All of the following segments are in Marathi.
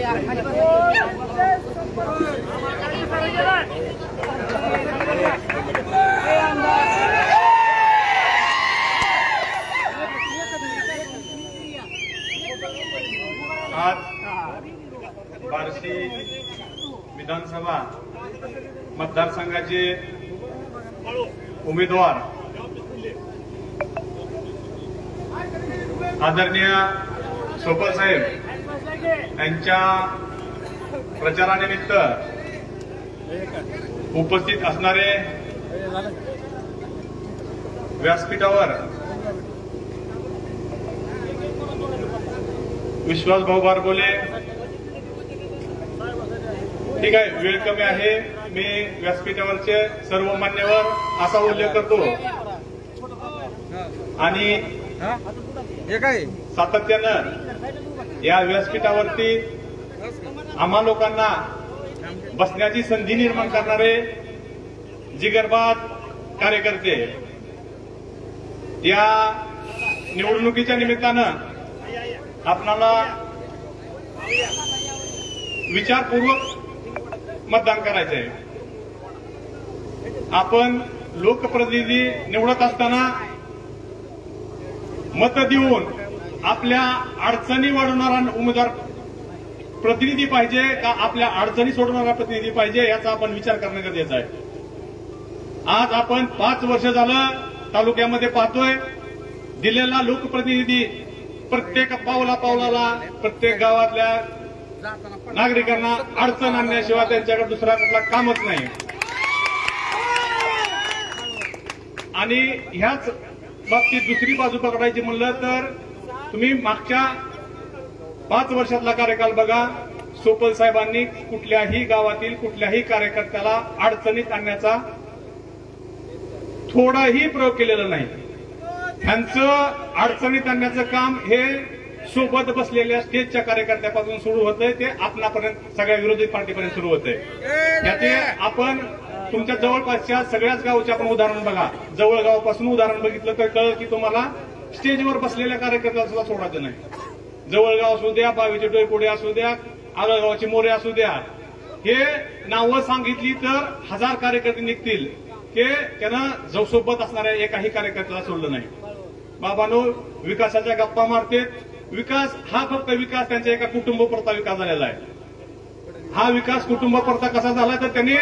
आज बार्शी विधानसभा मतदारसंघाचे उमेदवार आदरणीय सोपल साहेब यांच्या प्रचारानिमित्त उपस्थित असणारे व्यासपीठावर विश्वास भाऊ बारबोले, ठीक आहे, वेळ कमी आहे, मी व्यासपीठावरचे सर्व मान्यवर असा उल्लेख करतो आणि सातत्यानं या व्यासपीठावरती आम्हा लोकांना बसण्याची संधी निर्माण करणारे जिगरबाज कार्यकर्ते या निवडणुकीच्या निमित्तानं आपणाला विचारपूर्वक मतदान करायचंय। आपण लोकप्रतिनिधी निवडत असताना मत देऊन आपल्या अडचणी वाढवणारा उमेदवार प्रतिनिधी पाहिजे का आपल्या अडचणी सोडवणारा प्रतिनिधी पाहिजे याचा आपण विचार करणं गरजेचं आहे। आज आपण 5 वर्ष झालं तालुक्यामध्ये पाहतोय, दिलेला लोकप्रतिनिधी प्रत्येक पावलाला प्रत्येक गावातल्या नागरिकांना अडचण आणण्याशिवाय त्यांच्याकडे दुसरा कुठला कामच नाही। आणि ह्याच बाबतीत दुसरी बाजू पकडायची म्हणलं तर तुम्ही मागच्या 5 वर्षातला कार्यकाल बघा, सोपल साहेबांनी कुठल्याही गावातील कुठल्याही कार्यकर्त्याला अडचणीत आणण्याचा थोडाही प्रयोग केलेला नाही। त्यांचं अडचणीत आणण्याचं काम हे सोबत बसलेल्या स्टेजच्या कार्यकर्त्यापासून सुरू होतंय, ते आपणापर्यंत सगळ्या विरोधी पार्टीपर्यंत सुरू होतंय। त्याचे आपण तुमच्या जवळपासच्या सगळ्याच गावचे आपण उदाहरण बघा, जवळ गावापासून उदाहरण बघितलं तर कळलं की तुम्हाला स्टेजवर बसलेल्या कार्यकर्त्याला सुद्धा सोडायचं नाही। जवळगाव असू द्या, बावीचे डोईपुडे असू द्या, आगळगावचे मोरे असू द्या, हे नावं सांगितली तर 1000 कार्यकर्ते निघतील, ते त्यांना सोबत असणाऱ्या एकाही कार्यकर्त्याला सोडलं नाही। बाबांनो, विकासाच्या गप्पा मारतेत, विकास हा फक्त विकास त्यांच्या एका कुटुंबापुरता विकास झालेला आहे। हा विकास कुटुंबापुरता कसा झाला तर त्यांनी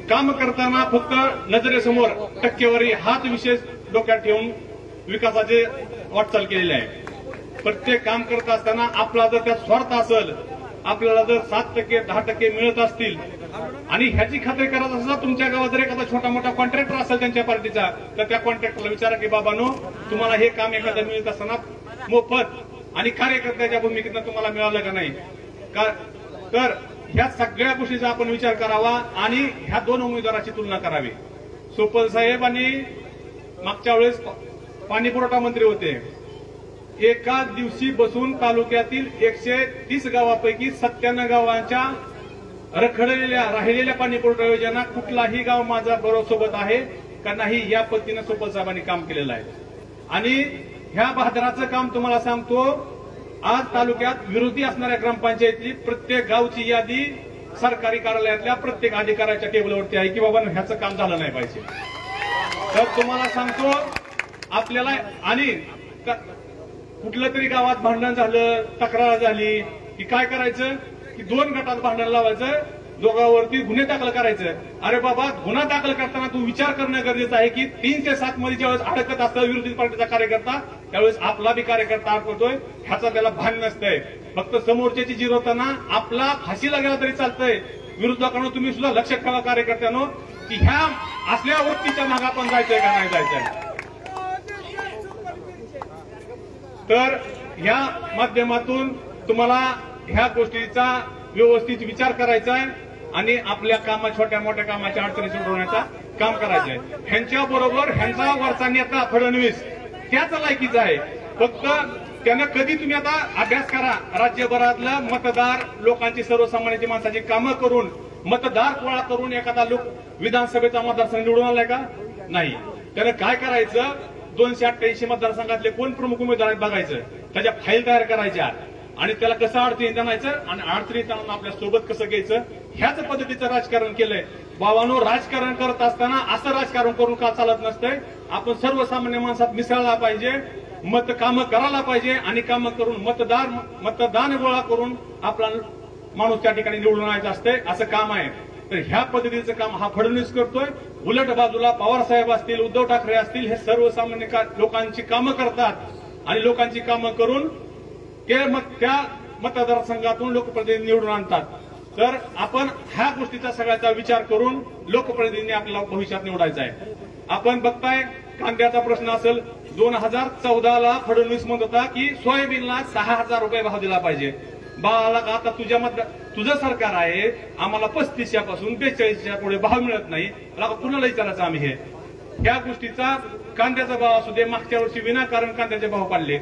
काम करताना फक्त नजरेसमोर टक्केवारी हाच विशेष डोक्यात ठेवून विकासाचे वाटचाल केलेली आहे। प्रत्येक काम करत असताना आपला जर त्यात स्वार्थ असेल, आपल्याला जर 7% 10% मिळत असतील आणि ह्याची खात्री करत असता तुमच्या गावात जर एखादा छोटा मोठा कॉन्ट्रॅक्टर असेल त्यांच्या पार्टीचा, तर त्या कॉन्ट्रॅक्टरला विचारा की बाबांनो, तुम्हाला हे काम एखादं मिळत असताना मोफत आणि कार्यकर्त्याच्या भूमिकेतून तुम्हाला मिळालं का नाही का? तर ह्या सगळ्या गोष्टीचा आपण विचार करावा आणि ह्या 2 उमेदवाराची तुलना करावी। सोपल साहेब आणि मागच्या वेळेस पाणी पुरवठा मंत्री होते, एकाच दिवशी बसून तालुक्यातील 130 गावापैकी 97 गावांच्या रखडलेल्या राहिलेल्या पाणी पुरवठा योजना कुठलाही गाव माझा बरोबर सोबत आहे का नाही या पद्धतीने सोपल साहेबांनी काम केलेलं आहे। आणि ह्या बहादराचं काम तुम्हाला सांगतो, आज तालुक्यात विरोधी असणाऱ्या ग्रामपंचायतीची प्रत्येक गावची यादी सरकारी कार्यालयातल्या प्रत्येक अधिकाऱ्याच्या टेबलवरती आहे की बाबा ह्याचं काम झालं नाही पाहिजे। तर तुम्हाला सांगतो आपल्याला, आणि कुठलं तरी गावात भांडण झालं, तक्रार झाली की काय करायचं की 2 गटात भांडण लावायचं, दोघांवरती गुन्हे दाखल करायचं। अरे बाबा, गुन्हा दाखल करताना तू विचार करणं गरजेचं आहे की 3 ते 7 मध्ये ज्यावेळेस अडकत असतं विरोधी पार्टीचा कार्यकर्ता, त्यावेळेस आपला बी कार्यकर्ता अडकतोय, ह्याचा त्याला भान नसतंय। फक्त समोरच्याची जिरवताना आपला फाशीला गेला तरी चालतंय, विरोधकांना तुम्ही सुद्धा लक्षात ठेवा कार्यकर्त्यांनो की ह्या असल्या वृत्तीच्या मागे आपण जायचंय का नाही जायचंय। तर ह्या माध्यमातून तुम्हाला ह्या गोष्टीचा व्यवस्थित विचार करायचा आहे आणि आपल्या कामा छोट्या मोठ्या कामाच्या अडचणी सोडवण्याचा काम करायचं आहे। ह्यांच्या बरोबर ह्यांचा वरचा नेता फडणवीस त्याच लायकीचा आहे, फक्त त्यानं कधी तुम्ही आता अभ्यास करा, राज्यभरातल्या मतदार लोकांची सर्वसामान्यांची माणसाची कामं करून मतदार गोळा करून एखादा लोक विधानसभेचा मतदारसंघ निवडून आलाय का? नाही। त्यानं काय करायचं, 288 मतदारसंघातले कोण प्रमुख उमेदवार आहेत बघायचं, त्याच्या फाईल तयार करायच्या, आणि त्याला कसं अडचणीत आणायचं आणि अडचणीत आणून आपल्या सोबत कसं घ्यायचं ह्याच पद्धतीचं राजकारण केलंय. बाबांनो, राजकारण करत असताना असं राजकारण करून का चालत नसतंय. आपण सर्वसामान्य माणसात मिसळला पाहिजे, मत कामं करायला पाहिजे आणि कामं करून मतदान गोळा करून आपला माणूस त्या ठिकाणी निवडून आणायचं असतंय. असं काम आहे. तर ह्या पद्धतीचं काम हा फडणवीस करतोय. उलट बाजूला पवार साहेब असतील, उद्धव ठाकरे असतील, हे सर्वसामान्य लोकांची कामं करतात आणि लोकांची कामं करून त्या मतदारसंघातून लोकप्रतिनिधी निवडून आणतात. तर आपण ह्या गोष्टीचा सगळ्याचा विचार करून लोकप्रतिनिधी आपल्याला भविष्यात निवडायचा आहे. आपण बघताय कांद्याचा प्रश्न असेल. 2014ला फडणवीस म्हणत होता की सोयाबीनला 6,000 रुपये भाव दिला पाहिजे. बाळाला का आता तुझं सरकार आहे, आम्हाला 35 पासून 42 पुढे भाव मिळत नाही, कुणाला विचारायचं आम्ही हे. ह्या गोष्टीचा कांद्याचा भाव असू दे, मागच्या वर्षी विनाकारण कांद्याचे भाव पाडले.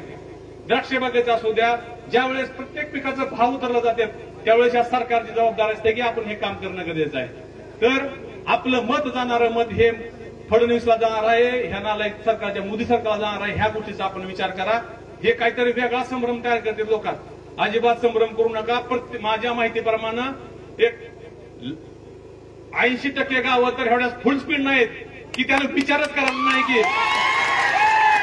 द्राक्ष बागेचा असू द्या, ज्यावेळेस प्रत्येक पिकाचा भाव उतरला जाते त्यावेळेस या सरकारची जबाबदारी असते की आपण हे काम करणं गरजेचं आहे. तर आपलं मत जाणारं मत हे फडणवीसला जाणार आहे, ह्या नालायक सरकारच्या मोदी सरकारला जाणार आहे. ह्या गोष्टीचा आपण विचार करा. हे काहीतरी वेगळा संभ्रम तयार करते लोकात. अजिबात संभ्रम करू नका. माझ्या माहितीप्रमाणे एक 80% गावं तर एवढ्या फुल स्पीड नाहीत की त्याला विचारच करायला नाही की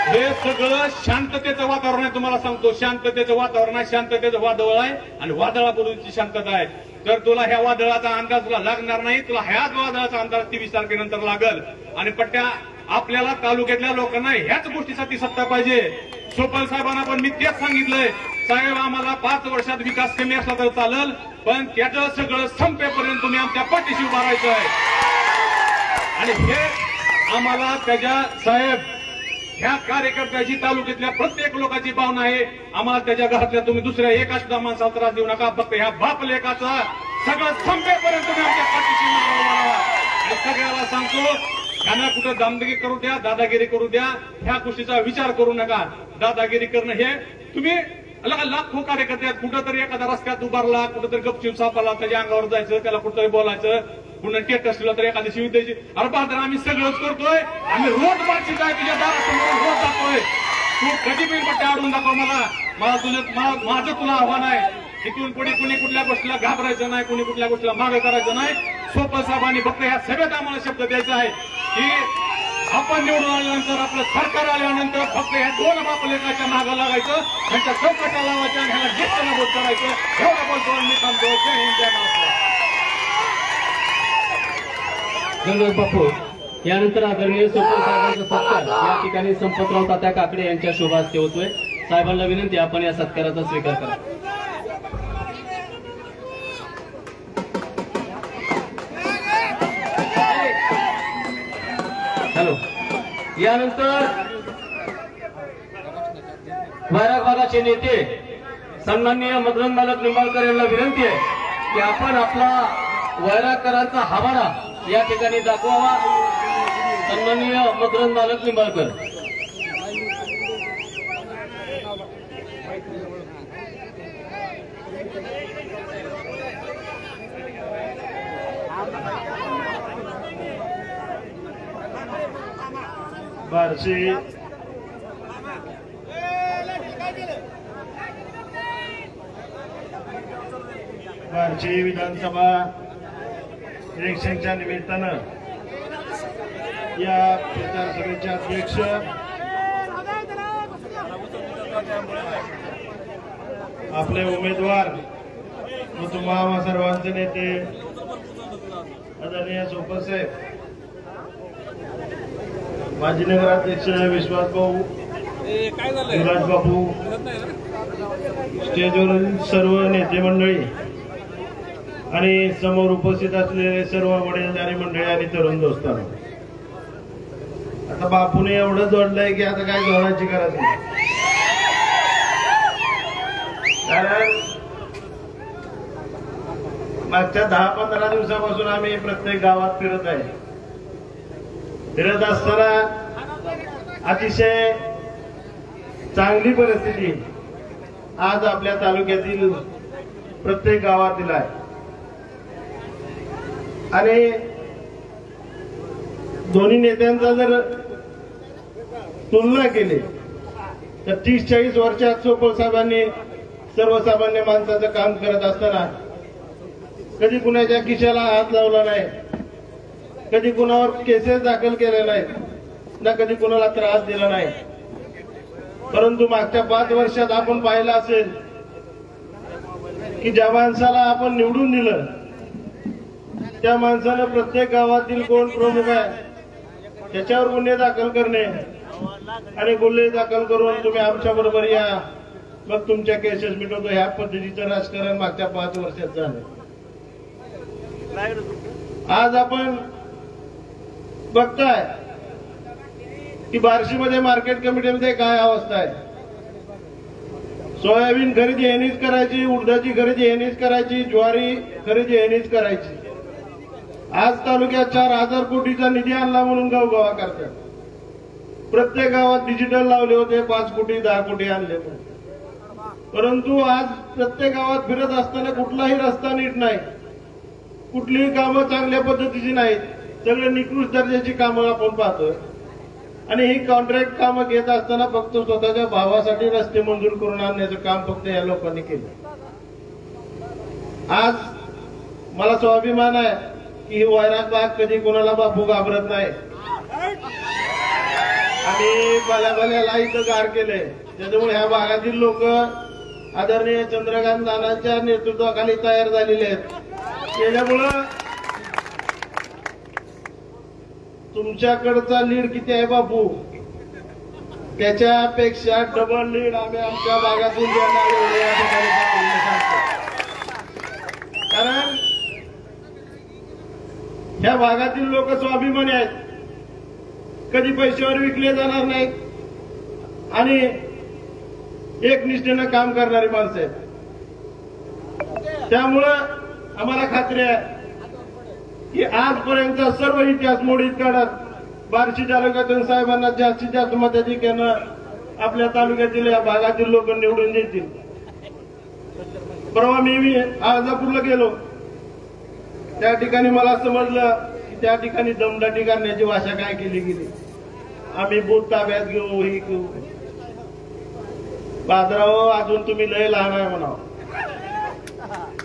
हे सगळं शांततेचं वातावरण आहे. तुम्हाला सांगतो, शांततेचं वातावरण आहे, शांततेचं वादळ आहे आणि वादळापूर्वीची शांतता आहे. तर तुला ह्या वादळाचा अंदाज तुला लागणार नाही. तुला ह्याच वादळाचा अंदाज 23 तारखेनंतर लागल. आणि पट्ट्या आपल्याला तालुक्यातल्या लोकांना ह्याच गोष्टीसाठी सत्ता पाहिजे. सोपल साहेबांना पण मी तेच सांगितलंय, साहेब आम्हाला 5 वर्षात विकास कमी असला तर चालेल, पण त्याचं सगळं संपेपर्यंत तुम्ही आमच्या पाठीशी उभा राहायचं आहे. आणि हे आम्हाला त्याच्या साहेब ह्या कार्यकर्त्याची तालुक्यातल्या प्रत्येक लोकांची भावना आहे. आम्हाला त्याच्या घरातल्या तुम्ही दुसऱ्या एका सुद्धा माणसाला त्रास देऊ नका. फक्त ह्या बाप लेकाचा सगळं संपेपर्यंत तुम्ही आमच्या पाठीशी उभा राहा. आणि सगळ्याला सांगतो, त्यांना कुठं दामगिरी करू द्या, दादागिरी करू द्या, ह्या गोष्टीचा विचार करू नका. दादागिरी करणं हे तुम्ही लाखो कार्यकर्ते आहेत. कुठंतरी एखादा रस्त्यात उभारला, कुठंतरी गपचूप सापडला, त्याच्या अंगावर जायचं, त्याला कुठंतरी बोलायचं, पुन्हा टेटस दिला तर एखादी शिवी द्यायची. अरे बहादर, आम्ही सगळंच करतोय. आम्ही रोज मार्चित आहे, तुझ्या दारासमोर रोज जातोय. तू कधी पण पट्ट्या आडून दाखव माझं तुला आव्हान आहे. इथून पुढे कुणी कुठल्या गोष्टीला घाबरायचं नाही, कुणी कुठल्या गोष्टीला मागं करायचं नाही. सोपल साहेबांनी फक्त ह्या सगळ्यात आम्हाला शब्द द्यायचा आहे की आपण निवडून आल्यानंतर, आपलं सरकार आल्यानंतर फक्त ह्या 2 बाप लेकाच्या मागं लागायचं, त्यांच्या चौकट्या लावायच्या आणि ह्याला जितकं बोट करायचं. एवढं बोलतो मी थांबतो. जय हिंद, जय महाराष्ट्र. धन्यवाद बापू. यानंतर आदरणीय सोपल साहेबांचा सत्कार या ठिकाणी संपतराव तात्या काकडे यांच्या शुभ हस्ते होतोय. साहेबांना विनंती, आपण या सत्काराचा स्वीकार करा. हॅलो. यानंतर वैराग भागाचे नेते सन्माननीय मकरंद मालक निंबाळकर यांना विनंती आहे की आपण आपला वैरागकरांचा हवाला या ठिकाणी दाखवावा. सन्माननीय मकरंद मालक निंबाळकर. बार्शी विधानसभा इलेक्शनच्या निमित्तानं या प्रचार सभेचे अध्यक्ष आपले उमेदवार व तुम्हा सर्वांचे नेते आदरणीय सोपल साहेब, माजी नगराध्यक्ष विश्वास भाऊ, युवराज बापू, स्टेजवरील सर्व नेते मंडळी आणि समोर उपस्थित असलेले सर्व वडीलधारी मंडळी आणि तरुण दोस्तांनो, आता बापूने एवढं जोडलंय की आता काय जोडायची गरज नाही. कारण मागच्या 10-15 दिवसापासून आम्ही प्रत्येक गावात फिरत आहे. फिरत असताना अतिशय चांगली परिस्थिती आज आपल्या तालुक्यातील प्रत्येक गावातील आहे. आणि दोन्ही नेत्यांचा जर तुलना केली तर 30-40 वर्षात सोपल साहेबांनी सर्वसामान्य माणसाचं काम करत असताना कधी कुणाच्या खिशाला हात लावला नाही, कधी कुणावर केसेस दाखल केले नाहीत, ना कधी कुणाला त्रास दिला नाही. परंतु मागच्या 5 वर्षात आपण पाहिलं असेल की ज्या माणसाला आपण निवडून दिलं त्या माणसानं प्रत्येक गावातील कोण प्रमुख आहे त्याच्यावर गुन्हे दाखल करणे आणि गुन्हे दाखल करून तुम्ही आमच्या बरोबर या, मग तुमच्या केसेस मिटवतो, ह्या पद्धतीचं राजकारण मागच्या 5 वर्षात झालं. आज आपण बघताय की बार्शीमध्ये मार्केट कमिटीमध्ये काय अवस्था आहे. सोयाबीन खरेदी यांनीच करायची, उडदाची खरेदी यांनीच करायची, ज्वारी खरेदी यांनीच करायची. आज तालुक्यात 4,000 कोटीचा निधी आणला म्हणून गावगावा करतात. प्रत्येक गावात डिजिटल लावले होते, 5 कोटी 10 कोटी आणले. परंतु आज प्रत्येक गावात फिरत असताना कुठलाही रस्ता नीट नाही, कुठलीही कामं चांगल्या पद्धतीची नाहीत, सगळे निकृष्ट दर्जाची कामं आपण पाहतोय. आणि ही कॉन्ट्रॅक्ट कामं घेत असताना फक्त स्वतःच्या भावासाठी रस्ते मंजूर करून आणण्याचं काम फक्त या लोकांनी केलं. आज मला स्वाभिमान आहे की ही वैराग बाग कधी कोणाला बापू घाबरत नाही. आणि भल्या इथं गार केले, त्याच्यामुळे ह्या भागातील लोक आदरणीय चंद्रकांत नानांच्या नेतृत्वाखाली तयार झालेले आहेत. त्याच्यामुळं तुमच्याकडचा लीड किती आहे बापू, त्याच्यापेक्षा डबल लीड आम्ही आमच्या भागातून देणार एवढे या ठिकाणी सांगतो. कारण ह्या भागातील लोक स्वाभिमानी आहेत, कधी पैशावर विकले जाणार नाहीत आणि एकनिष्ठेनं काम करणारी माणसं आहेत. त्यामुळं आम्हाला खात्री आहे की आजपर्यंतचा सर्व इतिहास मोडीत काढत बार्शी तालुक्यातून साहेबांना जास्तीत जास्त मताधिक्यानं आपल्या तालुक्यातील या भागातील लोक निवडून देतील. परवा मी आळजापूरला गेलो, त्या ठिकाणी मला समजलं की त्या ठिकाणी दमदाटी करण्याची भाषा काय केली गेली. आम्ही बूथ ताब्यात घेऊ, ही घेऊ. बाजराव अजून तुम्ही लय लहान आहे म्हणावं.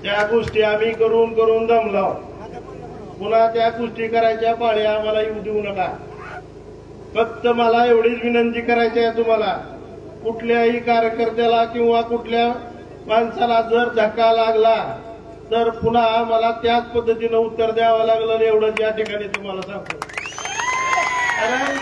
त्या गोष्टी आम्ही करून करून दमलाव. पुन्हा त्या गोष्टी करायच्या पाळी आम्हाला येऊ देऊ नका. फक्त मला एवढीच विनंती करायची आहे तुम्हाला, कुठल्याही कार्यकर्त्याला किंवा कुठल्या माणसाला जर धक्का लागला तर पुन्हा मला त्याच पद्धतीनं उत्तर द्यावं लागलं, एवढंच या ठिकाणी तुम्हाला सांगतो. कारण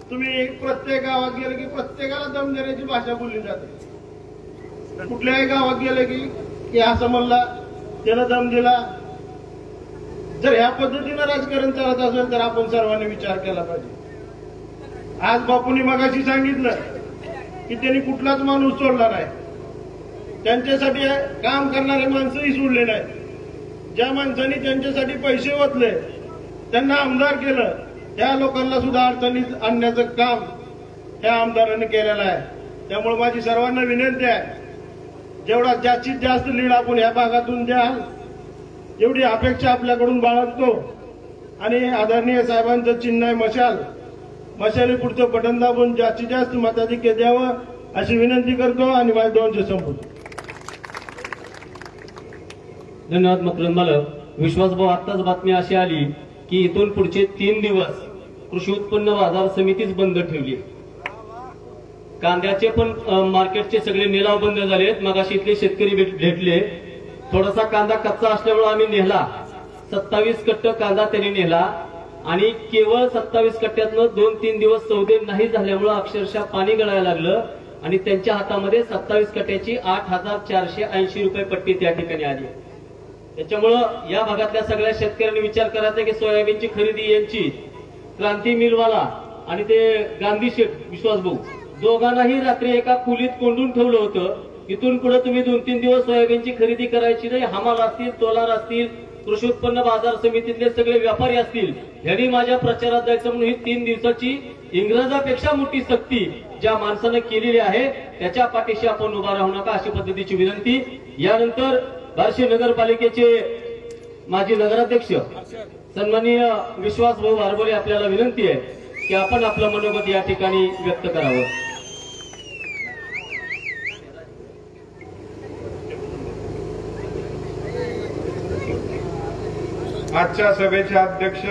तुम्ही प्रत्येक गावात गेले की प्रत्येकाला दम देण्याची भाषा बोलली जाते. कुठल्याही गावात गेले की असं म्हणला, त्यानं दम दिला. जर ह्या पद्धतीनं राजकारण चालत असेल तर आपण सर्वांनी विचार केला पाहिजे. आज बापूंनी मगाशी सांगितलं की त्यांनी कुठलाच माणूस सोडला नाही, त्यांच्यासाठी काम करणारे माणसंही सोडले नाही. ज्या माणसांनी त्यांच्यासाठी पैसे ओतले, त्यांना आमदार केलं, त्या लोकांना सुद्धा अडचणीत आणण्याचं काम ह्या आमदारांनी केलेलं आहे. त्यामुळे माझी सर्वांना विनंती आहे, जेवढा जास्तीत जास्त लीड आपण ह्या भागातून द्याल एवढी अपेक्षा आपल्याकडून बाळगतो. आणि आदरणीय साहेबांचं चिन्ह आहे मशाल, मशाली पुढचं बटन दाबून जास्तीत जास्त मताधिक्य द्यावं अशी विनंती करतो आणि माझे 2 शब्द संपवतो. धन्यवाद मकरंद मालक. विश्वासभाऊ, आत्ताच बातमी अशी आली की इथून पुढचे 3 दिवस कृषी उत्पन्न बाजार समितीच बंद ठेवली. कांद्याचे पण मार्केटचे सगळे निलाव बंद झालेत. मगाशी इथले शेतकरी भेटले, थोडासा कांदा कच्चा असल्यामुळे आम्ही नेला. 27 कट्ट कांदा त्यांनी नेला आणि केवळ 27 कट्ट्यातनं 2-3 दिवस सौदे नाही झाल्यामुळे अक्षरशः पाणी गळायला लागलं आणि त्यांच्या हातामध्ये 27 कट्ट्याची 8,480 रुपये पट्टी त्या ठिकाणी आली. त्याच्यामुळं या भागातल्या सगळ्या शेतकऱ्यांनी विचार करायचा की सोयाबीनची खरेदी यांची क्रांती मिलवाला आणि ते गांधी शेठ विश्वासभाऊ दोघांनाही रात्री एका खोलीत कोंडून ठेवलं होतं. इथून पुढे तुम्ही 2-3 दिवस सोयाबीनची खरेदी करायची नाही. हमाल असतील, तोलार असतील, कृषी उत्पन्न बाजार समितीतले सगळे व्यापारी असतील, यांनी माझ्या प्रचारात जायचं म्हणून ही 3 दिवसाची इंग्रजापेक्षा मोठी सक्ती ज्या माणसानं केलेली आहे त्याच्या पाठीशी आपण उभा राहू नका अशी पद्धतीची विनंती. यानंतर बार्शी नगरपालिकेचे माजी नगराध्यक्ष सन्माननीय विश्वासभाऊ वारबोले आपल्याला विनंती आहे की आपण आपलं मनोगत या ठिकाणी व्यक्त करावं. आजच्या सभेचे अध्यक्ष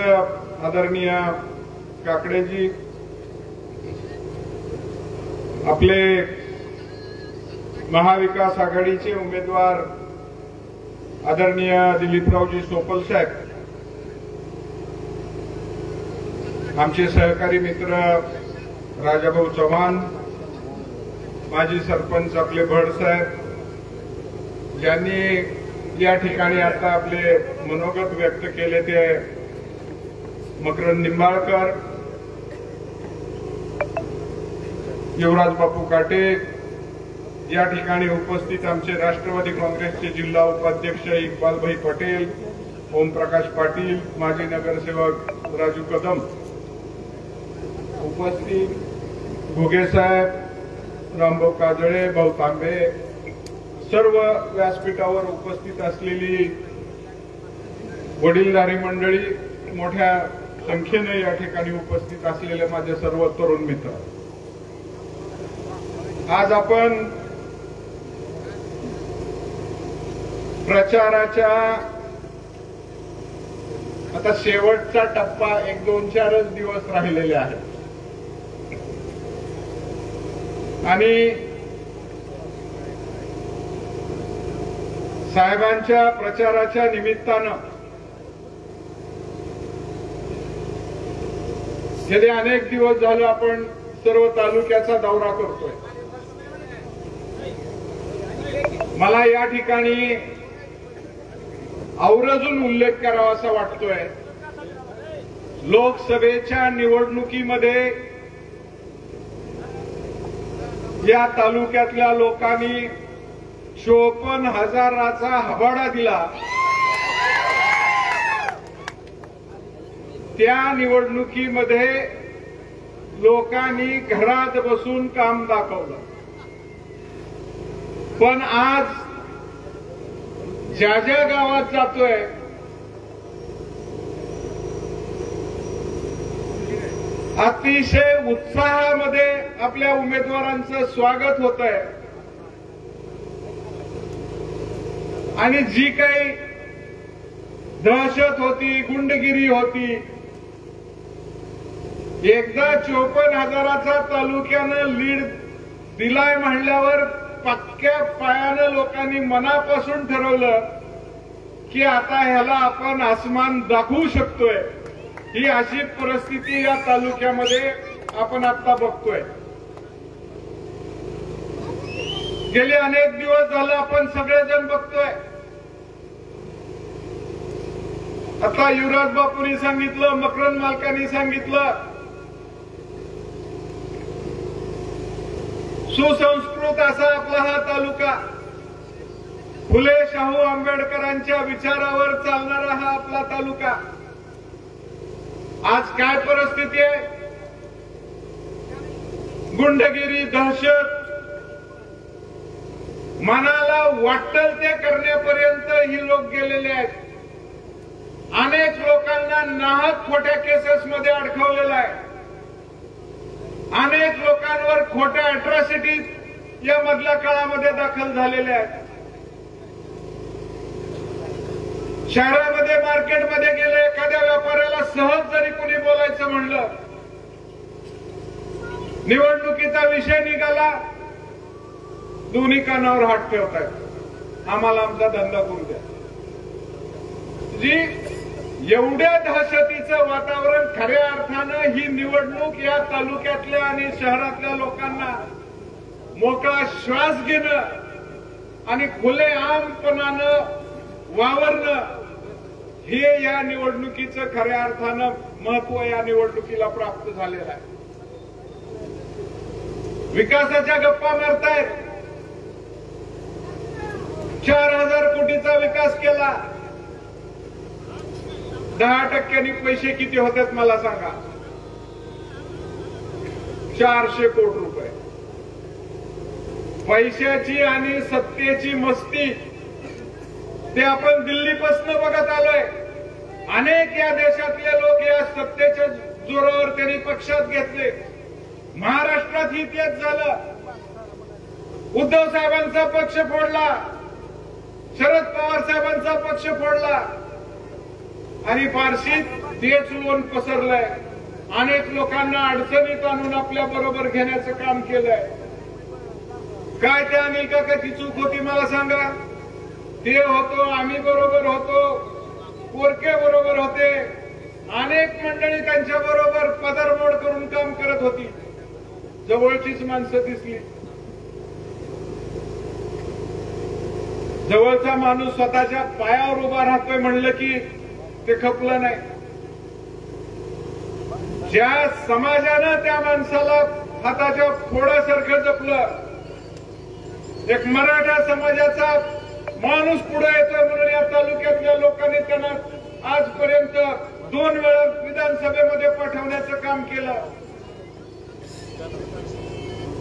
आदरणीय काकडेजी, आपले महाविकास आघाडीचे उमेदवार आदरणीय दिलीपरावजी सोपल साहेब, आमचे सहकारी मित्र राजाभाऊ चव्हाण, माजी सरपंच आपले भड साहेब, ज्यांनी या ठिकाणी आता आपले मनोगत व्यक्त केले ते मकरंद निंबाळकर, युवराज बापू काटे, या ठिकाणी उपस्थित आमचे राष्ट्रवादी काँग्रेसचे जिल्हा उपाध्यक्ष इक्बालभाई पटेल, ओमप्रकाश पाटील, माजी नगरसेवक राजू कदम, उपस्थित घुगे साहेब, रामभाऊ काजळे, भाऊ तांबे, सर्व व्यासपीठावर उपस्थित असलेली वडीलधारी मंडळी, मोठ्या संख्येने या ठिकाणी उपस्थित असलेले माझे सर्व तरुण मित्र, आज आपण प्रचाराच्या आता शेवटचा टप्पा 1-2-4 दिवस राहिलेले आहेत आणि साहेबांच्या प्रचाराच्या निमित्तानं गेले अनेक दिवस झाले आपण सर्व तालुक्याचा दौरा करतोय. मला या ठिकाणी आवर्जून उल्लेख करावासा वाटतोय, लोकसभेच्या निवडणुकीमध्ये या तालुक्यातल्या लोकांनी 54,000चा हवाडा दिला. त्या निवडणुकीमध्ये लोकांनी घरात बसून काम दाखवलं, पण आज ज्या ज्या गावात जातोय अतिशय उत्साहामध्ये आपल्या उमेदवारांचं स्वागत होत आहे आणि जी काही दहशत होती, गुंडगिरी होती, एकदा 54,000चा तालुक्यानं लीड दिलाय म्हणल्यावर पक्क्या पायानं लोकांनी मनापासून ठरवलं की आता ह्याला आपण आसमान दाखवू शकतोय. ही अशी परिस्थिती या तालुक्यामध्ये आपण आता बघतोय. गेले अनेक दिवस झालं आपण सगळेजण बघतोय. आता युवराज बापूंनी सांगितलं, मकरंद मालकांनी सांगितलं, सुसंस्कृत असा आपला हा तालुका, फुले शाहू आंबेडकरांच्या विचारावर चालणारा हा आपला तालुका. आज काय परिस्थिती आहे? गुंडगिरी, दहशत, मनाला वाटेल ते करण्यापर्यंत ही लोक गेलेले आहेत. अनेक लोकांना नाहक खोट्या केसेसमध्ये अडकवलेलं आहे. अनेक लोकांवर खोट्या अॅट्रॉसिटी या मधल्या काळामध्ये दाखल झालेल्या आहेत. शहरामध्ये, मार्केटमध्ये गेले, एखाद्या व्यापाऱ्याला सहज जरी कोणी बोलायचं म्हणलं, निवडणुकीचा विषय निघाला, दोन्ही कानावर हात ठेवतायत, आम्हाला आमचा धंदा करू द्या. जी एवढ्या दहशतीचं वातावरण, खऱ्या अर्थानं ही निवडणूक या तालुक्यातल्या आणि शहरातल्या लोकांना मोकळा श्वास घेणं आणि खुलेआमपणानं वावरणं, हे या निवडणुकीचं खऱ्या अर्थानं महत्व या निवडणुकीला प्राप्त झालेलं आहे. विकासाच्या गप्पा मारतायत. 4,000 कोटीचा विकास केला. 10% पैसे किती होतात मला सांगा? 400 कोटी रुपये. पैशाची आणि सत्तेची मस्ती ते आपण दिल्लीपासून बघत आलोय. अनेक या देशातले लोक या सत्तेच्या जोरावर त्यांनी पक्षात घेतले. महाराष्ट्रात ही तेच झालं. उद्धव साहेबांचा पक्ष फोडला, शरद पवार साहेबांचा पक्ष फोडला, आणि बार्शीत तेच लोण पसरलंय. अनेक लोकांना अडचणीत आणून आपल्या बरोबर घेण्याचं काम केलंय. काय त्या अनिल काकाची चूक होती मला सांगा? ते होतो, आम्ही बरोबर होतो, पोरके बरोबर होते, अनेक मंडळी त्यांच्या बरोबर पदरमोड करून काम करत होती. जवळचीच माणसं दिसली. जवळचा माणूस स्वतःच्या पायावर उभा राहतोय म्हणलं की ते खपलं नाही. ज्या समाजानं त्या माणसाला हाताच्या फोडासारखं जपलं, एक मराठा समाजाचा माणूस पुढे येतोय म्हणून या तालुक्यातल्या लोकांनी त्यांना आजपर्यंत 2 वेळा विधानसभेमध्ये पाठवण्याचं काम केलं.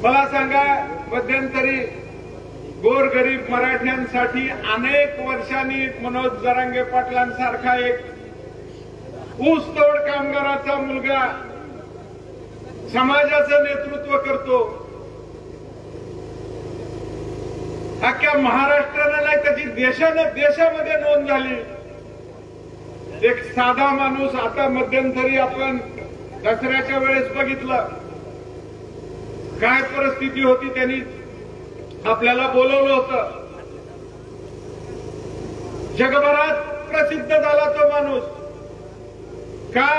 मला सांगा, मध्यंतरी गोरगरीब मराठ्यांसाठी अनेक वर्षांनी मनोज जरांगे पाटलांसारखा एक ऊसतोड कामगाराचा मुलगा समाजाचं नेतृत्व करतो. अख्ख्या महाराष्ट्राला नाही, त्याची देशामध्ये नोंद झाली. एक साधा माणूस. आता मध्यंतरी आपण दसऱ्याच्या वेळेस बघितलं काय परिस्थिती होती. त्यांनी आपल्याला बोलवलं होतं. जगभरात प्रसिद्ध झाला तो माणूस. का?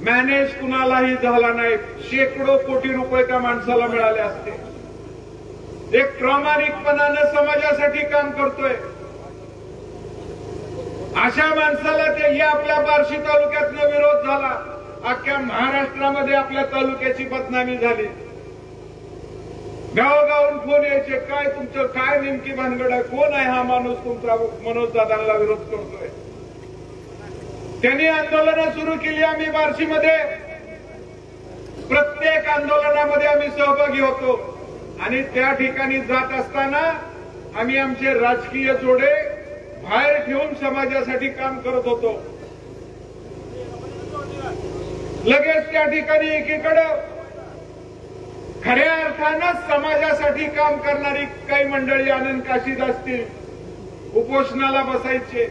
मॅनेज कुणालाही झाला नाही. शेकडो कोटी रुपये त्या माणसाला मिळाले असते. एक प्रामाणिकपणानं समाजासाठी काम करतोय. अशा माणसाला ते या आपल्या बार्शी तालुक्यातनं विरोध झाला. अख्ख्या महाराष्ट्रामध्ये आपल्या तालुक्याची बदनामी झाली. गावोगावून फोन यायचे, काय तुमचं काय नेमकी भानगड आहे, कोण आहे हा माणूस तुमचा मनोज दादांना विरोध करतोय. त्यांनी आंदोलनं सुरू केली. आम्ही बार्शीमध्ये प्रत्येक आंदोलनामध्ये आम्ही सहभागी होतो आणि त्या ठिकाणी जात असताना आम्ही आमचे राजकीय जोडे बाहेर ठेवून समाजासाठी काम करत होतो. लगेच त्या ठिकाणी एकीकडे खऱ्या अर्थानं समाजासाठी काम करणारी काही मंडळी, आनंद काशीद असतील, उपोषणाला बसायचे.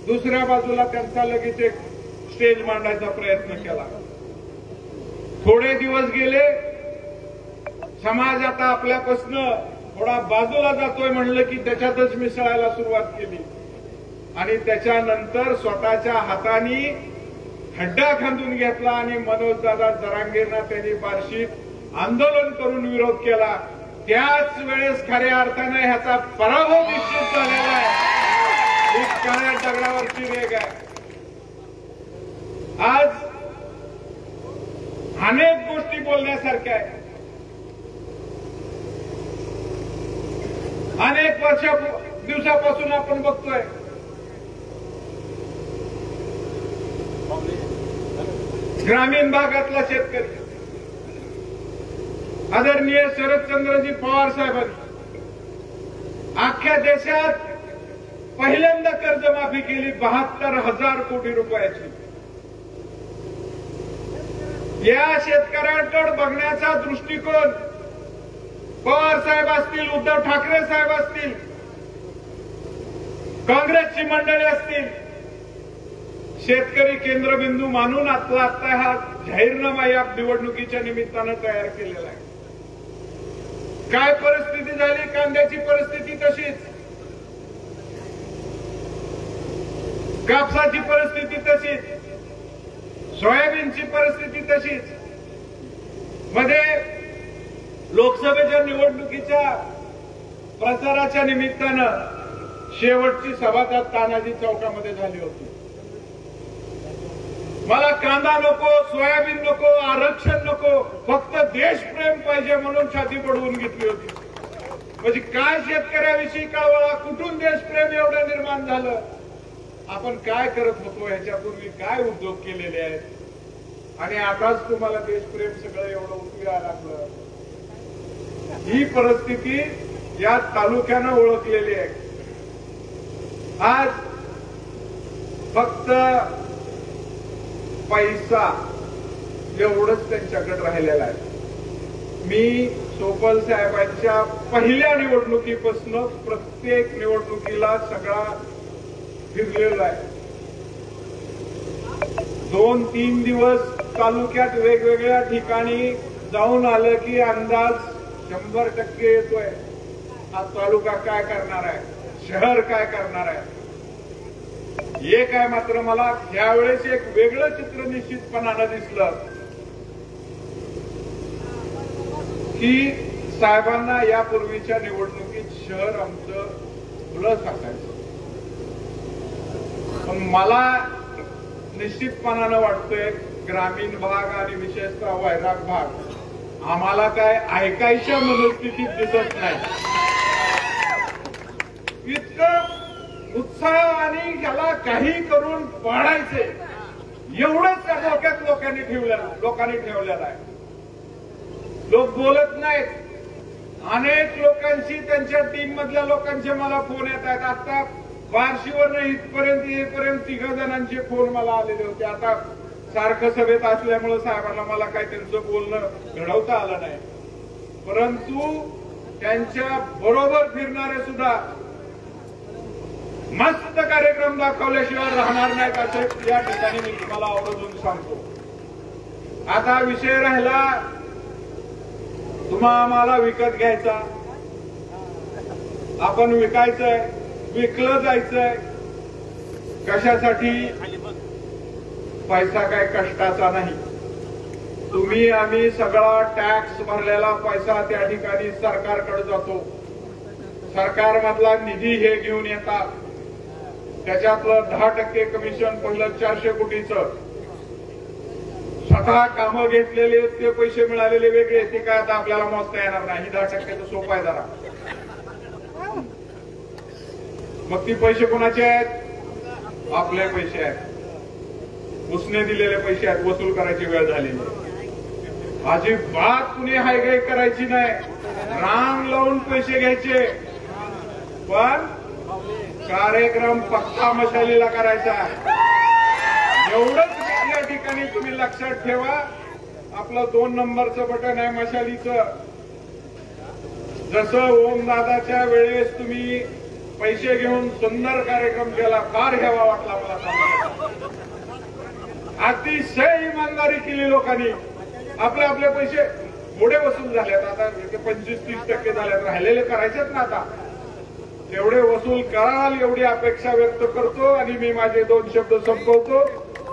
दुसऱ्या बाजूला त्यांचा लगेच एक स्टेज मांडायचा प्रयत्न केला. थोडे दिवस गेले. समाज आता आपल्यापासून थोडा बाजूला जातोय म्हणलं की त्याच्यातच मिसळायला सुरुवात केली आणि त्याच्यानंतर स्वतःच्या हाताने खड्डा खांदून घेतला आणि मनोजदादा जरांगेंना त्यांनी बार्शीत आंदोलन करून विरोध केला. त्याच वेळेस खऱ्या अर्थानं ह्याचा पराभव निश्चित झालेला आहे. ही काळ्या दगडावरची रेग आहे. आज अनेक गोष्टी बोलण्यासारख्या आहेत. अनेक दिवसापासून आपण बघतोय ग्रामीण भागातला शेतकरी आदरणीय शरदचंद्रजी पवार साहेबांनी अख्ख्या देशात पहिल्यांदा कर्जमाफी केली 72,000 कोटी रुपयाची. या शेतकऱ्यांकडे बघण्याचा दृष्टिकोन पवार साहेब असतील, उद्धव ठाकरे साहेब असतील, काँग्रेसची मंडळी असतील, शेतकरी केंद्रबिंदू मानून आता हा जाहीरनामा या निवडणुकीच्या निमित्तानं तयार केलेला आहे. काय परिस्थिती झाली? कांद्याची परिस्थिती तशीच, कापसाची परिस्थिती तशीच, सोयाबीनची परिस्थिती तशीच. मध्ये लोकसभेच्या निवडणुकीच्या प्रचाराच्या निमित्तानं शेवटची सभा त्या तानाजी चौकामध्ये झाली होती. मला कांदा नको, सोयाबीन नको, आरक्षण नको, फक्त देशप्रेम पाहिजे म्हणून छाती पडवून घेतली होती. म्हणजे काय शेतकऱ्याविषयी कळवळा, कुठून देशप्रेम एवढं निर्माण झालं, आपण काय करत होतो, ह्याच्यापूर्वी काय उद्योग केलेले आहेत आणि आताच तुम्हाला देशप्रेम सगळं एवढं उतरायला लागलं. ही परिस्थिती या तालुक्यानं ओळखलेली आहे. आज फक्त पैसा एवढंच त्यांच्याकडे राहिलेला आहे. मी सोपल साहेबांच्या पहिल्या निवडणुकीपासून प्रत्येक निवडणुकीला सगळा फिरलेला आहे. 2-3 दिवस तालुक्यात वेगवेगळ्या ठिकाणी जाऊन आलं की अंदाज 100% येतोय. हा तालुका काय करणार आहे, शहर काय करणार आहे. एक आहे मात्र मला त्यावेळेस एक वेगळं चित्र निश्चितपणानं दिसलं की साहेबांना यापूर्वीच्या निवडणुकीत शहर आमचं प्लस असायचं. पण मला निश्चितपणानं वाटतंय ग्रामीण भाग आणि विशेषतः वैराग भाग आम्हाला काय ऐकायच्या मनस्थितीत दिसत नाही. इतकं उत्साह आणि याला काही करून पाडायचे एवढंच त्या डोक्यात लोकांनी ठेवलेलं आहे. लोक बोलत नाहीत. अनेक लोकांशी त्यांच्या टीम मधल्या लोकांचे मला फोन येत आहेत. आता बार्शीवरनं इथपर्यंत येईपर्यंत 3 जणांचे फोन मला आलेले होते. आता सारखं सभेत असल्यामुळे साहेबांना मला काही त्यांचं बोलणं घडवता आलं नाही. परंतु त्यांच्या बरोबर फिरणारे सुद्धा मस्त कार्यक्रम दाखवल्याशिवाय राहणार नाहीत असं या ठिकाणी मी तुम्हाला आवर्जून सांगतो. आता विषय राहिला तुम्हा आम्हाला विकत घ्यायचा, आपण विकायचंय, विकलं जायचंय. कशासाठी? पैसा काय कष्टाचा नाही. तुम्ही आम्ही सगळा टॅक्स भरलेला पैसा त्या ठिकाणी सरकारकडे जातो. सरकारमधला निधी हे घेऊन येतात. त्याच्यातलं 10% कमिशन पहिलं 400 कोटीचं. स्वतः कामं घेतलेले ते पैसे मिळालेले वेगळे, ते काय आता आपल्याला मोजता येणार नाही. 10% सोपं आहे जरा. मग ती पैसे कोणाचे आहेत? आपले पैसे आहेत. उसने दिलेले पैसे आहेत. वसूल करायची वेळ झालेली. अजिबात कुणी हायगाई करायची नाही. रांग लावून पैसे घ्यायचे. पण कार्यक्रम पक्का मशालीला करायचा. एवढंच या ठिकाणी तुम्ही लक्षात ठेवा. आपलं 2 नंबरचं बटन आहे मशालीचं. जसं ओमदादाच्या वेळेस तुम्ही पैसे घेऊन सुंदर कार्यक्रम केला, फार घ्यावा वाटला मला. अतिशय इमानदारी केली लोकांनी. आपले आपले पैसे थोडे वसूल झालेत. आता 25-30% झालेत. राहिलेले करायचेत ना. आता तेवढे वसूल कराल एवढी अपेक्षा व्यक्त करतो आणि मी माझे 2 शब्द संपवतो.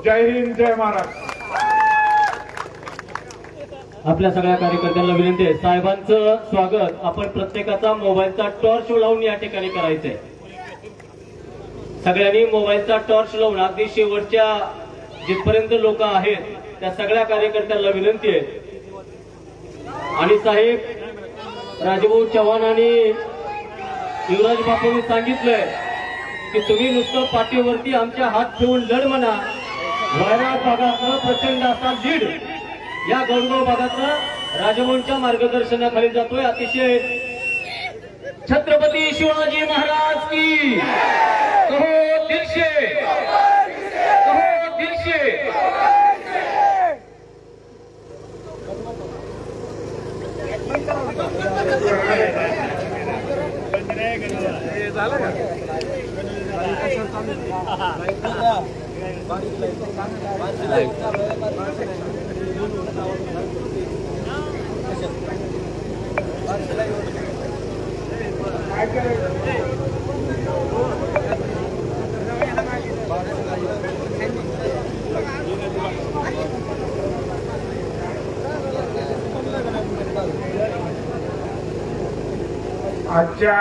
जय हिंद, जय महाराष्ट्र. आपल्या सगळ्या कार्यकर्त्यांना विनंती आहे, साहेबांचं स्वागत आपण प्रत्येकाचा मोबाईलचा टॉर्च लावून या ठिकाणी करायचंय. सगळ्यांनी मोबाईलचा टॉर्च लावून अगदी शेवटच्या जिथपर्यंत लोक आहेत त्या सगळ्या कार्यकर्त्यांना विनंती आहे. आणि साहेब राजभाऊ चव्हाण आणि युवराज बापूंनी सांगितलंय की तुम्ही नुसतं पाठीवरती आमच्या हात ठेवून लढ म्हणा. वैराग भागाचं प्रचंड असा लीड या गौरव भागाचा राजभाऊंच्या मार्गदर्शनाखाली जातोय. अतिशय छत्रपती शिवाजी महाराज की कहो दिलशे, कहो दिलशे. आजच्या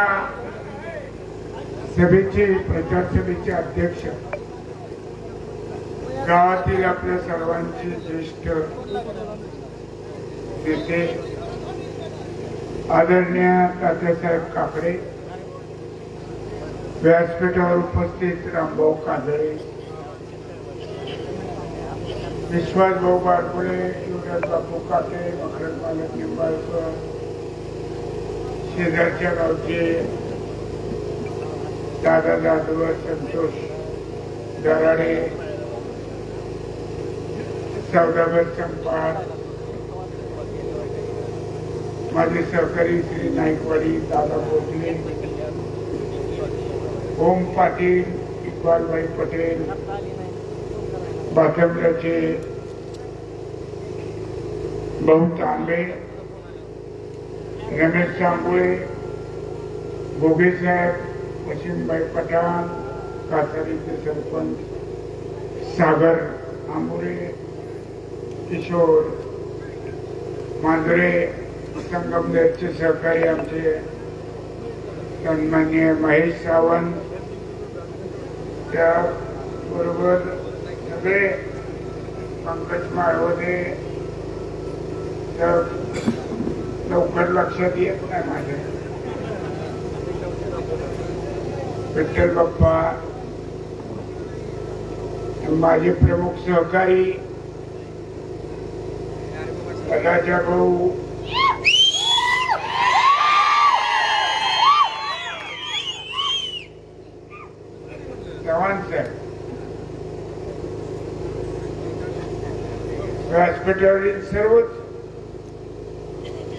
सभेचे प्रचार सभेचे अध्यक्ष, गावातील आपल्या सर्वांचे ज्येष्ठ नेते आदरणीय तात्यासाहेब काकडे, व्यासपीठावर उपस्थित रामभाऊ काजळे, विश्वासभाऊ बारपुळे, युवराज बापू काटे, मकरंद मालक निंबाळकर, शेजारच्या गावचे दादा जाधव, संतोष दराडे, सौदागर संपाळ, माझे सहकारी श्री नाईकवाडी, दादा भोसले, ओम पाटील, इक्बालभाई पटेल, पाथर्ड्याचे भाऊ तांबे, रमेश तांबुळे, गोगे साहेब, वसीमबाई पठाण, कासारीचे सरपंच सागर आंबुरे, किशोर मांजरे, संगमनेरचे सहकारी आमचे सन्माननीय महेश सावंत, त्याबरोबर सगळे पंकज माळवदे, लवकर लक्षात येत नाही माझ्या, विठ्ठल बाप्पा, माझे प्रमुख सहकारी राजा भाऊ, चव्हाण साहेब, व्यासपीठावरील सर्वच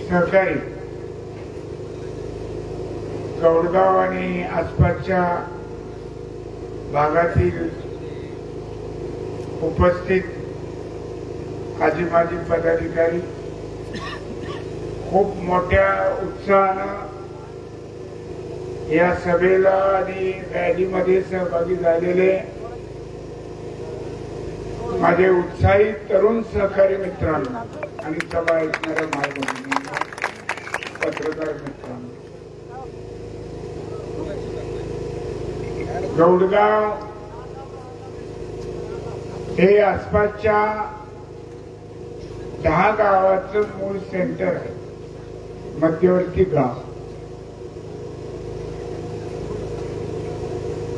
सहकारी, गौडगाव आणि आसपासच्या भागातील उपस्थित आजी माजी पदाधिकारी, खूप मोठ्या उत्साहानं या सभेला आणि रॅलीमध्ये सहभागी झालेले माझे उत्साही तरुण सहकारी मित्रांना आणि सभा ऐकणाऱ्या मायबहिणींना, पत्रकार मित्रांना, गौडगाव हे आसपासच्या 10 गावाचं मूळ सेंटर आहे, मध्यवर्ती गाव,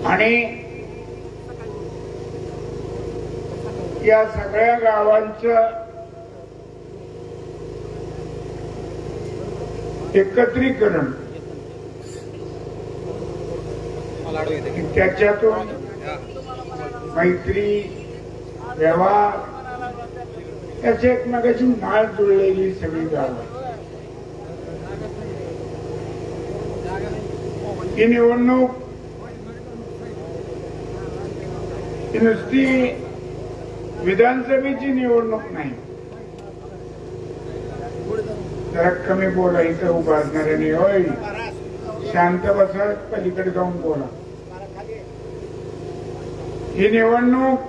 आणि या सगळ्या गावांचं एकत्रीकरण, त्याच्यातून मैत्री, व्यवहार, त्याची एकमेकाची नाळ जुळलेली सगळी गावं, ही निवडणूक ही नुसती विधानसभेची निवडणूक नाही. जरा कमी बोला, इथं उभारणाऱ्याने, होय शांत बसा, पलीकडे जाऊन बोला. ही निवडणूक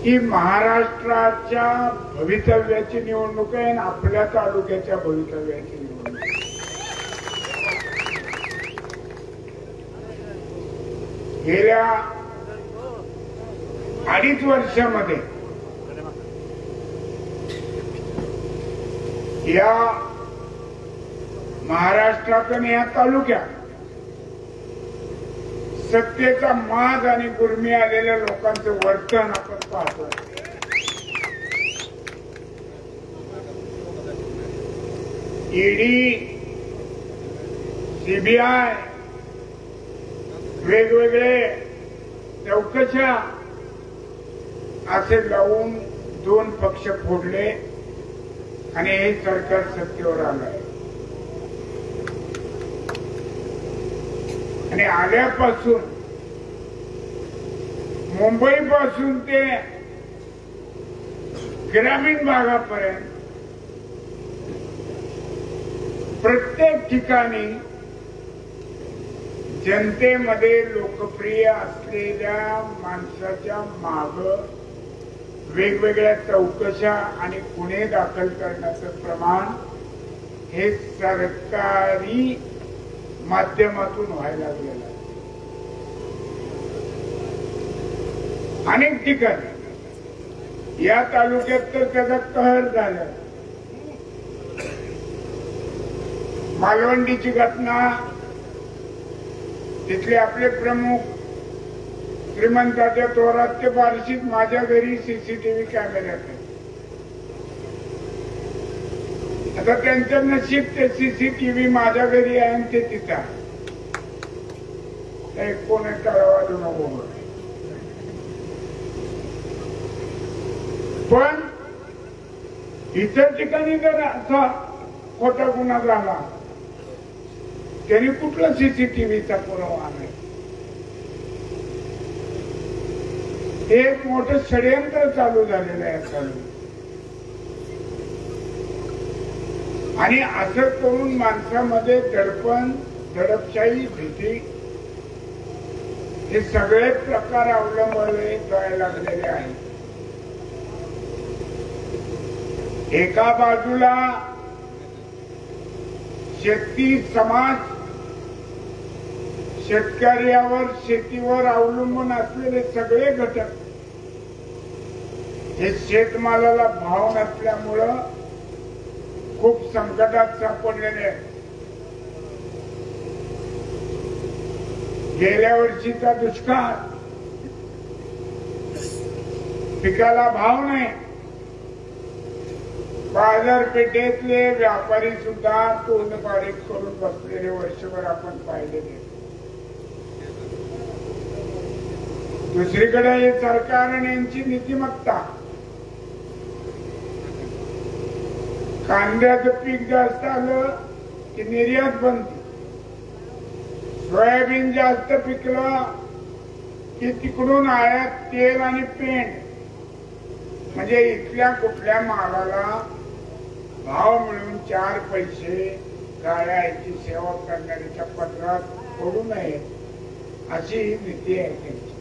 ही महाराष्ट्राच्या भवितव्याची निवडणूक आहे आणि आपल्या तालुक्याच्या भवितव्याची निवडणूक. गेल्या 2.5 वर्षामध्ये या महाराष्ट्रात आणि या तालुक्यात सत्तेचा माज आणि गुर्मी आलेल्या लोकांचं वर्तन आपण पाहतो. ईडी, सीबीआय, वेगवेगळे चौकशा असे लावून 2 पक्ष फोडले आणि हे सरकार सत्तेवर आलंय. आणि आल्यापासून मुंबईपासून ते ग्रामीण भागापर्यंत प्रत्येक ठिकाणी जनतेमध्ये लोकप्रिय असलेल्या माणसाच्या माग वेगवेगळ्या चौकशा आणि गुन्हे दाखल करण्याचं प्रमाण हे सरकारी माध्यमातून व्हायला लागलेलं आहे. अनेक ठिकाणी या तालुक्यात तर त्याचा कहर झाला. मालवंडीची घटना, तिथले आपले प्रमुख श्रीमंताच्या थोरात ते बार्शीत माझ्या घरी सीसीटीव्ही कॅमेऱ्यात आहे. आता त्यांचं नशीब ते सीसीटीव्ही माझ्या घरी आहे आणि ते तिथं आहे. कोणी वाजू नको. पण इतर ठिकाणी जर असा खोटा गुन्हा झाला त्यांनी कुठला सीसीटीव्हीचा पुरावा नाही. हे एक मोठं षडयंत्र चालू झालेलं आहे चालू. आणि असं करून माणसामध्ये दडपण, दडपशाही, भीती हे सगळे प्रकार अवलंबले जायला लागलेले आहेत. एका बाजूला शेतकरी समाज, शेतकऱ्यावर, शेतीवर अवलंबून असलेले सगळे घटक हे शेतमालाला भाव नसल्यामुळं खूप संकटात सापडलेले आहेत. गेल्या वर्षीचा दुष्काळ, पिकाला भाव नाही, बाजारपेठेतले व्यापारी सुद्धा तोंड बारीक करून बसलेले वर्षभर आपण पाहिलेले. दुसरीकडे हे सरकार आणि यांची नीतिमत्ता, कांद्याचं पीक जास्त आलं की निर्यात बंद, सोयाबीन जास्त पिकलं की तिकडून आयात तेल आणि पेंट, म्हणजे इथल्या कुठल्या मालाला भाव मिळून 4 पैसे गाड्या याची सेवा करणाऱ्याच्या पत्रात पडू नये अशी ही नीती आहे त्यांची.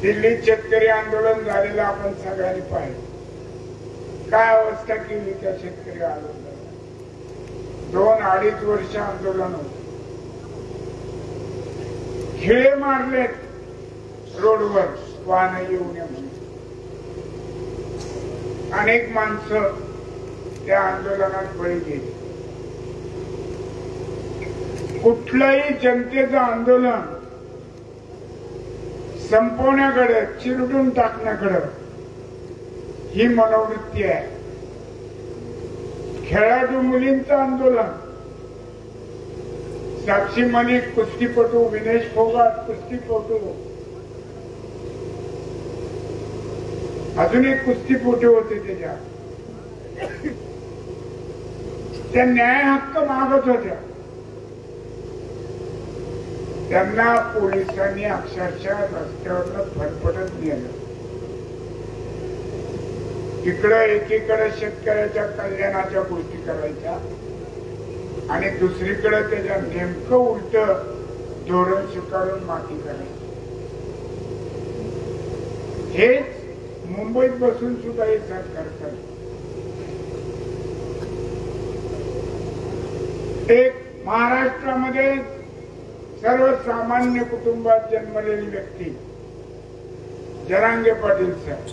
दिल्लीत शेतकरी आंदोलन झालेलं आपण सगळ्यांनी पाहिलं. काय अवस्था केली त्या शेतकरी आंदोलन. 2-2.5 वर्ष आंदोलन होत. खिळे मारलेत रोडवर वाहन येऊ नये म्हणून. अनेक माणसं त्या आंदोलनात बळी गेली. कुठलंही जनतेचं आंदोलन संपवण्याकडे, चिरडून टाकण्याकडे ही मनोवृत्ती आहे. खेळाडू मुलींचं आंदोलन, साक्षी मलिक कुस्तीपटू, विनेश फोगाट कुस्तीपटू, अजून एक कुस्तीपटू होते त्याच्यात, त्या न्याय हक्क मागत होत्या. त्यांना पोलिसांनी अक्षरशः रस्त्यावर फटफटत नेलं. इकडं एकीकडे शेतकऱ्याच्या कल्याणाच्या गोष्टी करायच्या आणि दुसरीकडे त्याच्या नेमकं उलट धोरण स्वीकारून माती करायची. हेच मुंबईत बसून सुद्धा हे सरकार करत. एक महाराष्ट्रामध्ये सर्वसामान्य कुटुंबात जन्मलेली व्यक्ती जरांगे पाटील साहेब,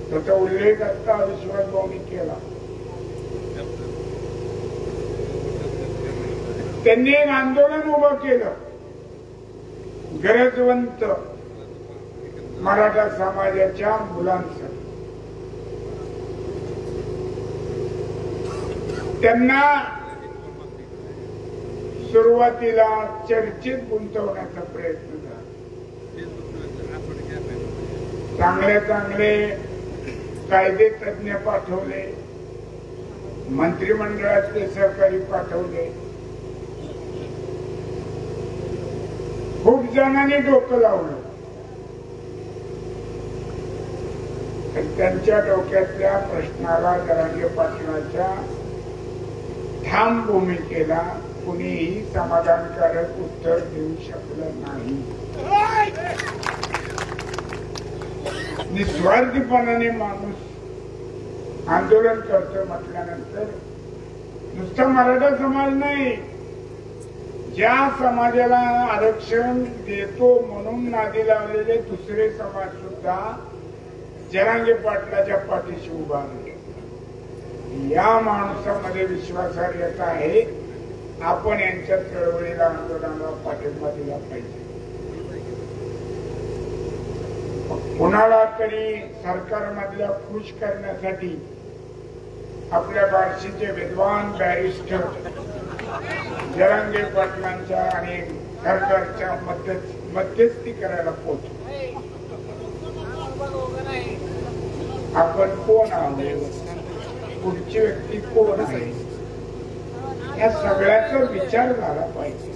त्याचा उल्लेख आता विश्वास भाऊनी केला. त्यांनी एक आंदोलन उभं केलं, गरजवंत मराठा समाजाच्या मुलांसाठी. त्यांना सुरुवातीला चर्चेत गुंतवण्याचा प्रयत्न झाला. चांगले चांगले कायदे तज्ञ पाठवले, मंत्रिमंडळातले सहकारी पाठवले, खूप जणांनी डोकं लावलं. त्यांच्या डोक्यातल्या प्रश्नाला जरांगे पाटलाच्या ठाम भूमिकेला कुणीही समाधानकारक उत्तर देऊ शकलं नाही. निस्वार्थीपणाने माणूस आंदोलन करतो म्हटल्यानंतर नुसता मराठा समाज नाही, ज्या समाजाला आरक्षण देतो म्हणून नादी लावलेले दुसरे समाज सुद्धा जरांगे पाटलाच्या पाठीशी उभा आहे. या माणसामध्ये विश्वासार्हता आहे. आपण यांच्या चळवळीला, आंदोलनाला पाठिंबा दिला पाहिजे. कुणाला तरी सरकारमधल्या खुश करण्यासाठी आपल्या बार्शीचे विद्वान बॅरिस्टर जरांगे पाटलांच्या आणि सरकारच्या मध्यस्थी करायला पोहोचतो. आपण कोण आहोत, पुढची व्यक्ती कोण आहे, या सगळ्याचा विचार झाला पाहिजे.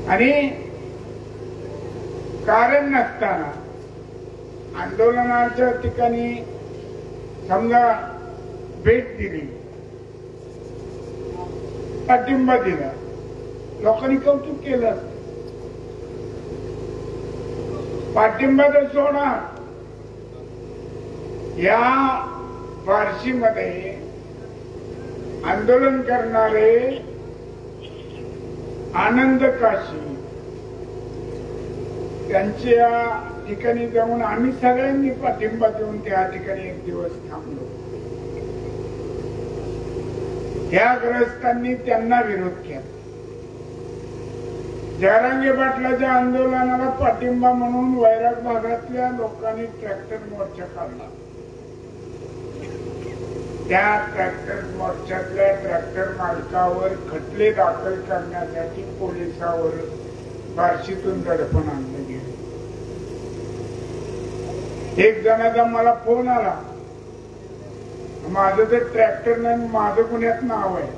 आणि कारण नसताना आंदोलनाच्या ठिकाणी समजा भेट दिली, पाठिंबा दिला, लोकांनी कौतुक केलं. पाठिंबा तर सोडा, या बार्शीमध्ये आंदोलन करणारे आनंद काशी त्यांच्या ठिकाणी जाऊन आम्ही सगळ्यांनी पाठिंबा देऊन त्या ठिकाणी एक दिवस थांबलो. त्या ग्रस्तांनी त्यांना विरोध केला. जरांगे पाटलाच्या आंदोलनाला पाठिंबा म्हणून वैराग भागातल्या लोकांनी ट्रॅक्टर मोर्चा काढला. त्या ट्रॅक्टर मोर्चातल्या ट्रॅक्टर मालकावर खटले दाखल करण्यासाठी पोलिसावर बार्शीतून दडपण आणलं गेलं. एक जणाचा मला फोन आला, माझं तर ट्रॅक्टर नाही, माझं पुण्यात नाव आहे.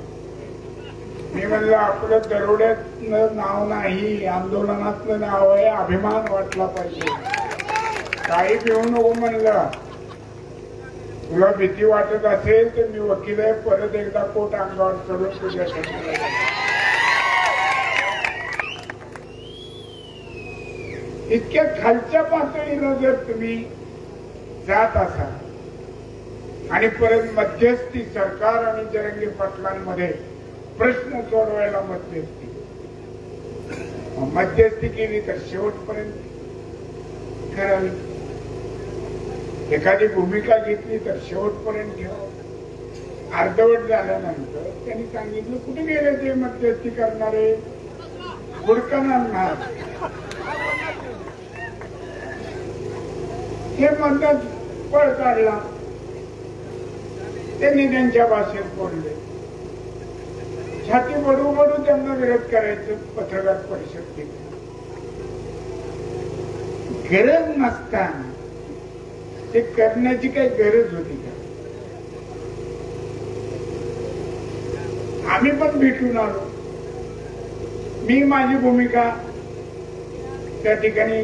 मी म्हणलं आपलं दरोड्यातलं नाव नाही, आंदोलनातलं नाव आहे, अभिमान वाटला पाहिजे. काही पिऊ नको म्हणलं. तुला भीती वाटत असेल तर मी वकील आहे, परत एकदा कोट अंगावर चढून तुझ्यासाठी. इतक्या खालच्या पातळीला जर तुम्ही जात असाल आणि परत मध्यस्थी सरकार आणि जरांगे पाटलांमध्ये प्रश्न सोडवायला मध्यस्थी केली तर शेवटपर्यंत करावी. एखादी भूमिका घेतली तर शेवटपर्यंत ठेवा. अर्धवट झाल्यानंतर त्यांनी सांगितलं कुठे गेले ते मध्यस्थी करणारे, हुडकणार. हे म्हणतात पळ काढला. त्यांनी त्यांच्या भाषेत बोलले. छाती बडू बडू त्यांना विरोध करायचं. पत्रकार परिषद केली. गरज नसताना ते करण्याची काही गरज होती का? आम्ही पण भेटून आलो. मी माझी भूमिका त्या ठिकाणी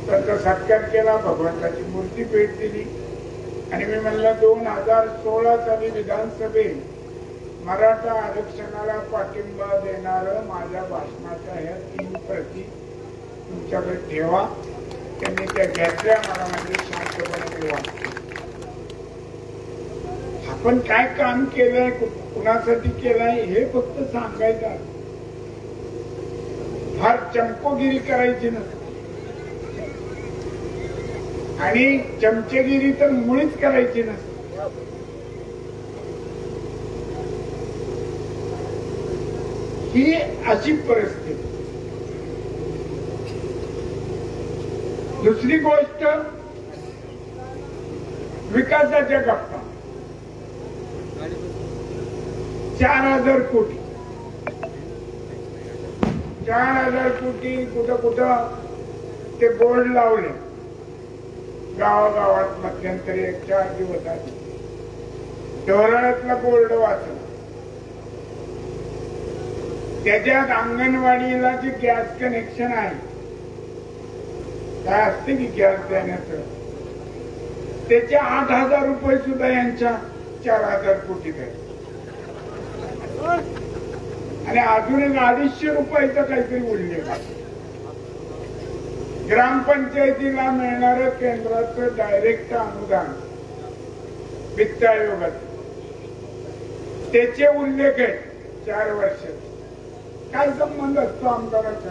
त्यांचा सत्कार केला, भगवंताची मूर्ती भेट दिली आणि मी म्हणलं 2016 साली विधानसभेत मराठा आरक्षणाला पाठिंबा देणार माझ्या भाषणाच्या ह्या 3 प्रती तुमच्याकडे ठेवा. त्यांनी त्या घेतल्या. मला म्हणजे शांतपणे वाटते आपण काय काम केलंय, कुणासाठी केलंय हे फक्त सांगायचं. फार चमकोगिरी करायची नसते आणि चमचेगिरी तर मुळीच करायची नसते. ही अशी परिस्थिती. दुसरी गोष्ट, विकासाच्या गप्पा. 4000 कोटी 4000 कोटी कुठं कुठं ते बोर्ड लावले गावागावात. मध्यंतरी 4 दिवस आधी डोराळ्यातला बोर्ड वाचला. त्याच्यात अंगणवाडीला जे गॅस कनेक्शन आहे, काय असते की गॅस देण्याचं, त्याचे 8000 रुपये सुद्धा यांच्या 4000 कोटीत आहे. आणि अजून एक 250 रुपयाचं काहीतरी उल्लेख आहे. ग्रामपंचायतीला मिळणारं केंद्राचं डायरेक्ट अनुदान वित्त आयोगात, त्याचे उल्लेख आहेत 4 वर्ष. काय संबंध असतो आमदाराचा?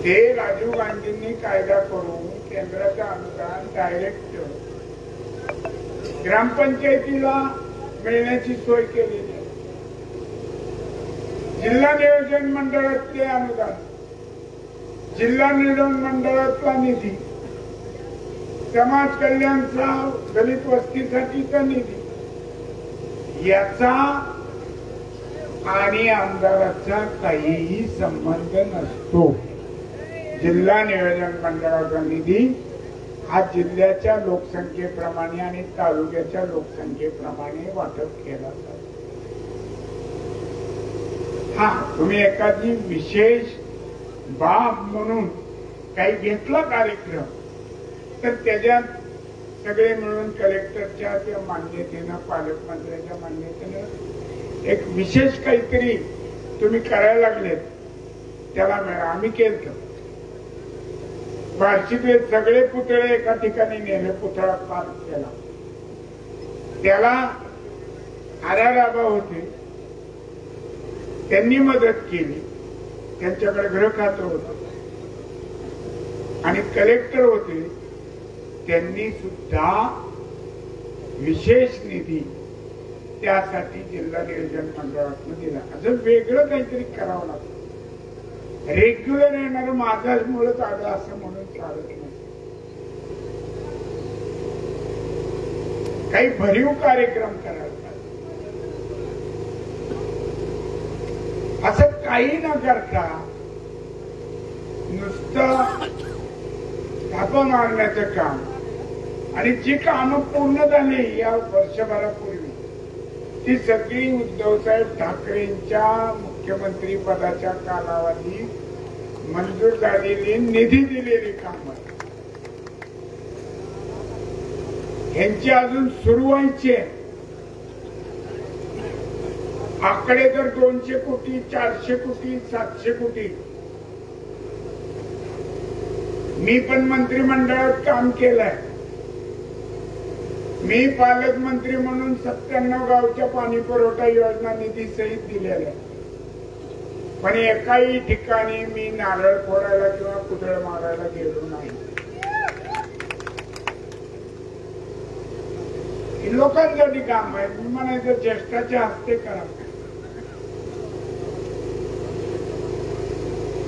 ते राजीव गांधींनी कायदा करून केंद्राचं अनुदान डायरेक्ट ग्रामपंचायतीला मिळण्याची सोय केलेली आहे. जिल्हा नियोजन मंडळातले अनुदान, जिल्हा नियोजन मंडळातला निधी, समाज कल्याणचा दलित वस्तीसाठीचा निधी, याचा आणि आमदाराचा काहीही संबंध नसतो. जिल्हा नियोजन मंडळाचा निधी हा जिल्ह्याच्या लोकसंख्येप्रमाणे आणि तालुक्याच्या लोकसंख्येप्रमाणे वाटप केला जातो. हा तुम्ही एखादी विशेष बाब म्हणून काही घेतला कार्यक्रम तर त्याच्यात सगळे मिळून कलेक्टरच्या त्या मान्यतेनं पालकमंत्र्यांच्या मान्यतेनं एक विशेष काहीतरी तुम्ही करायला लागलेत त्याला मिळा आम्ही केलं बार्शीतले सगळे पुतळे एका ठिकाणी नेले पुतळा पार केला त्याला आराराबा होते त्यांनी मदत केली त्यांच्याकडे गृह खातं होतं आणि कलेक्टर होते त्यांनी सुद्धा विशेष निधी त्यासाठी जिल्हा नियोजन मंडळातून दिला असं वेगळं काहीतरी करावं लागतं रेग्युलर येणारं माझाच मुळच आलं असं म्हणून चालत नाही काही भरीव कार्यक्रम करायला असं काही न करता नुसतं थापा मारण्याचं काम आणि जी कामं पूर्ण झाली या वर्षभरापूर्वी ती सगळी उद्धवसाहेब ठाकरेंच्या मुख्यमंत्री पदाच्या कालावधीत मंजूर झालेली निधी दिलेली कामं यांची अजून सुरू व्हायची आकडे तर 200 कोटी 400 कोटी 700 कोटी मी पण मंत्रिमंडळात काम केलंय मी पालकमंत्री म्हणून 97 गावच्या पाणी पुरवठा योजना निधी सहित दिलेल्या पण एकाही ठिकाणी मी नारळ फोडायला किंवा पुतळ मारायला गेलो नाही लोकांसाठी काम आहे मी म्हणायचं ज्येष्ठाच्या हस्ते करा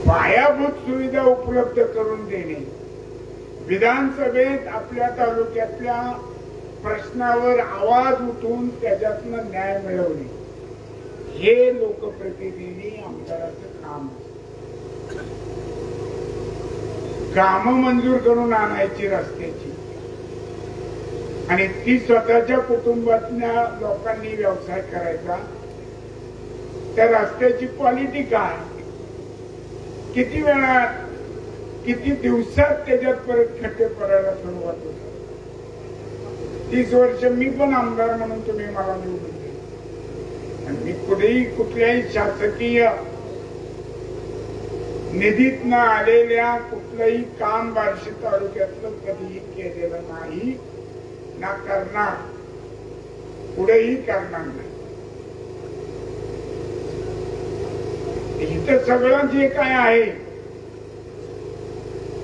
पायाभूत सुविधा उपलब्ध करून देणे विधानसभेत आपल्या तालुक्यातल्या प्रश्नावर आवाज उठवून त्याच्यातनं न्याय मिळवणे हे लोकप्रतिनिधी आमदाराचं काम कामं मंजूर करून आणायची रस्त्याची आणि ती स्वतःच्या कुटुंबातल्या लोकांनी व्यवसाय करायचा त्या रस्त्याची क्वालिटी काय किती वेळात किती दिवसात त्याच्यात परत खड्डे पडायला सुरुवात होतात 30 वर्ष मी पण आमदार म्हणून तुम्ही मला निवडून दिले आणि मी कुठल्याही शासकीय निधीत न आलेल्या कुठलंही काम बार्शी तालुक्यातलं कधीही केलेलं नाही ना करणार पुढेही करणार नाही इथं सगळं जे काय आहे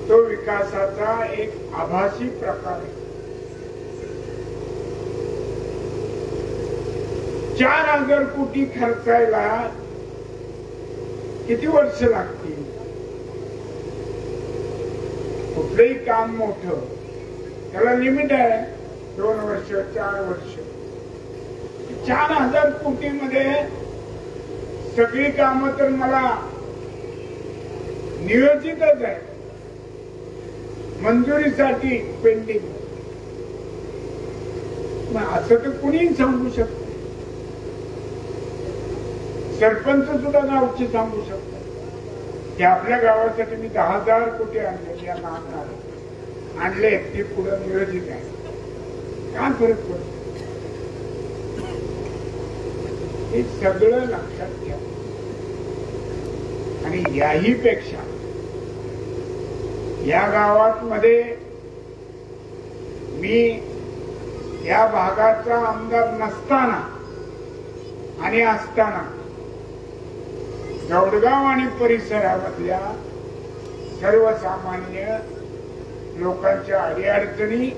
तो विकासाचा एक आभासी प्रकार आहे 4000 कोटी खर्चायला किती वर्ष लागतील कुठलंही काम मोठं त्याला लिमिट आहे 2 वर्ष 4 वर्ष 4000 कोटी मध्ये सगळी कामं तर मला नियोजितच आहे मंजुरीसाठी पेंडिंग असं तर कुणीही सांगू शकतो सरपंच सुद्धा गावचे सांगू शकतो की आपल्या गावासाठी मी 10,000 कोटी आणले या नावाने आणले ते पुढे नियोजित आहे काय फरक पडतो हे सगळं लक्षात घ्या आणि याही पेक्षा या गावात मध्ये मी या भागाचा आमदार नसताना आणि असताना गौडगाव आणि परिसरामधल्या सर्वसामान्य लोकांच्या अडीअडचणी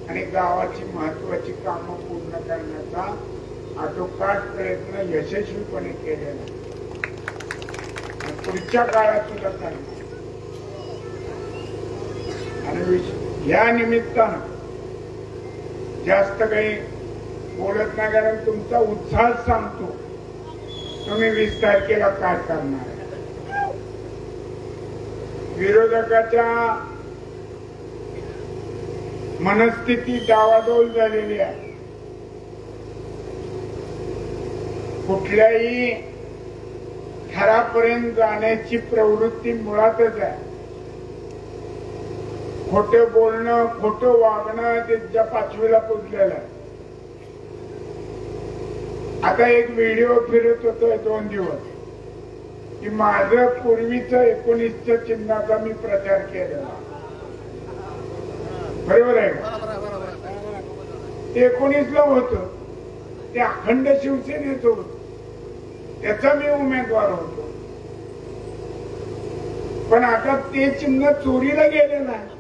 आणि गावाची महत्वाची कामं पूर्ण करण्याचा आटोकाट प्रयत्न यशस्वीपणे केलेला पुढच्या काळात सुद्धा करणार आणि या निमित्तानं जास्त काही बोलत नाही कारण तुमचा उत्साह सांगतो तुम्ही 20 तारखेला काय करणार विरोधकाच्या मनस्थिती डावाडोल झालेली आहे कुठल्याही थरापर्यंत जाण्याची प्रवृत्ती मुळातच आहे. खोटं बोलणं, खोटं वागणं ते 5वीला पुजलेलं आहे. आता एक व्हिडिओ फिरत होतोय 2 दिवस की माझं पूर्वीच 19च्या चिन्हाचा मी प्रचार केलेला. बरोबर आहे का? 19ला होत ते अखंड शिवसेनेच होत, त्याचा मी उमेदवार होतो. पण आता ते चिन्ह चोरीला गेलेलं आहे.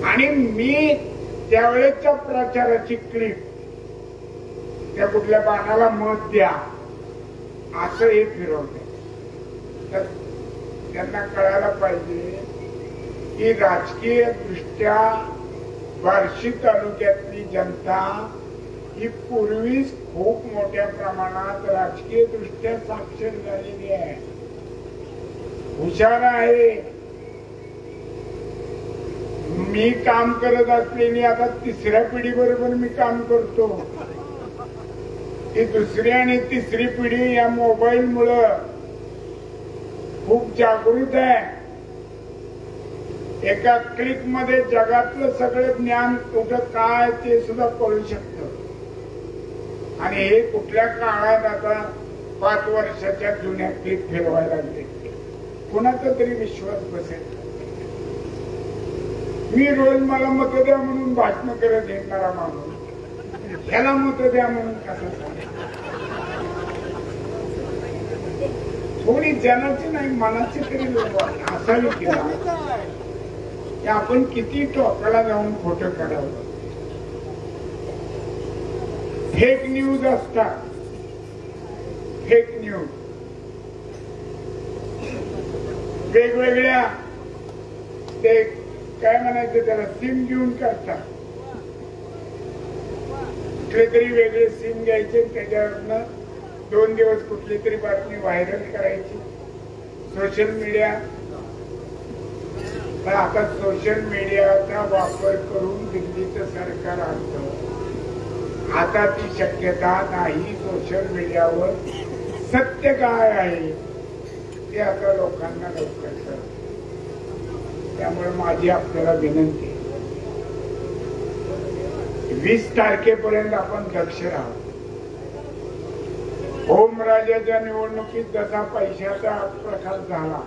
आणि मी त्यावेळेच्या प्रचाराची क्लिप, त्या कुठल्या बाणाला मत द्या असं हे फिरवते. तर त्यांना कळायला पाहिजे की राजकीय दृष्ट्या बार्शी तालुक्यातली जनता ही पूर्वीच खूप मोठ्या प्रमाणात राजकीय दृष्ट्या साक्षर झालेली आहे, हुशार आहे. मी काम करत असलेली आता 3ऱ्या पिढी बरोबर मी काम करतो. ही 2री आणि 3री पिढी या मोबाईल मुळे खूप जागृत आहे. एका क्लिक मध्ये जगातलं सगळं ज्ञान कुठं काय ते सुद्धा कळू शकतं. आणि हे कुठल्या काळात आता 5 वर्षाच्या जुन्या क्लिप फिरवायला लागले, कुणाचा तरी विश्वास बसेल. मी रोज मला मत द्या म्हणून भाषण करत येणारा माणूस ह्याला मत द्या म्हणून कसं सांग. थोडी जनाची नाही मनाची तरी लोक असावी केला. आपण किती टोकाला जाऊन खोटं काढावं. फेक न्यूज असतात, फेक न्यूज वेगवेगळ्या ते काय म्हणायचं त्याला सिम घेऊन करतात. कुठले तरी वेगळे सिम घ्यायचे, त्याच्यावरनं 2 दिवस कुठली तरी बातमी व्हायरल करायची सोशल मीडिया. पण आता सोशल मीडियाचा वापर करून दिल्लीचं सरकार आणतं. आता ती शक्यता नाही. सोशल मीडियावर सत्य काय आहे ते आता लोकांना लवकर कळतं. त्यामुळे माझी आपल्याला विनंती, 20 तारखेपर्यंत आपण दक्ष राहू. ओमराजाच्या निवडणुकीत जसा पैशाचा प्रकार झाला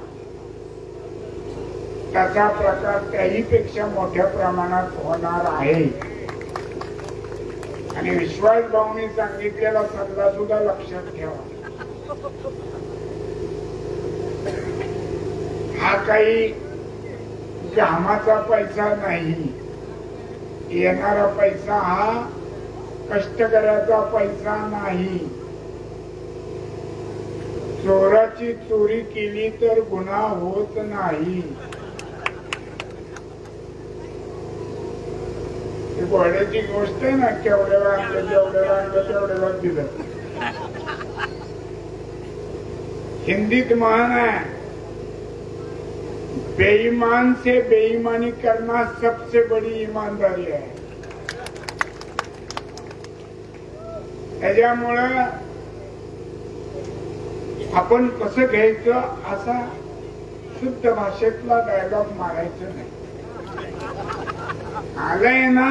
त्याचा प्रकार त्याही पेक्षा मोठ्या प्रमाणात होणार आहे. आणि विश्वास भाऊनी सांगितलेला सल्ला सुद्धा लक्षात ठेवा. हा काही कामाचा पैसा नाही. येणारा पैसा हा कष्टकऱ्याचा पैसा नाही. चोराची चोरी केली तर गुन्हा होत नाही. घोड्याची गोष्ट आहे ना, केवढ्याला आणलं जेवढ्याला आणलं तेवढ्याला दिलं. हिंदीत म्हण आहे, बेईमान से बेईमानी करना सबसे बड़ी ईमानदारी आहे. त्याच्यामुळं आपण कसं घ्यायचं असा शुद्ध भाषेतला डायलॉग मारायचं नाही. आलंय ना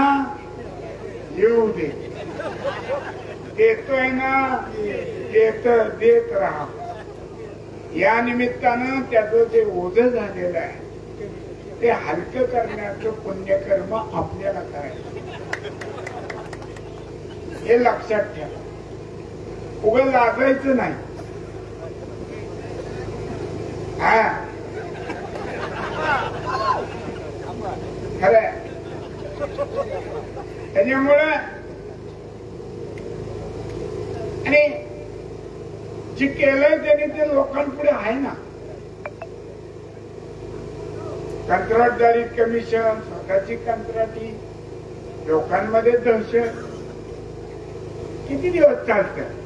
येऊ दे, देतोय ना देत राहा. या निमित्तानं त्याचं जे ओझं झालेलं आहे ते हलकं करण्याचं पुण्यकर्म आपल्याला करायचं, हे लक्षात ठेवा. उगाच लाजायचं नाही. हा खरंय. त्याच्यामुळे आणि जे केलंय त्याने ते लोकांपुढे आहे ना. कंत्राटदारी कमिशन, स्वतःची कंत्राटी, लोकांमध्ये दहशत किती दिवस चालतं.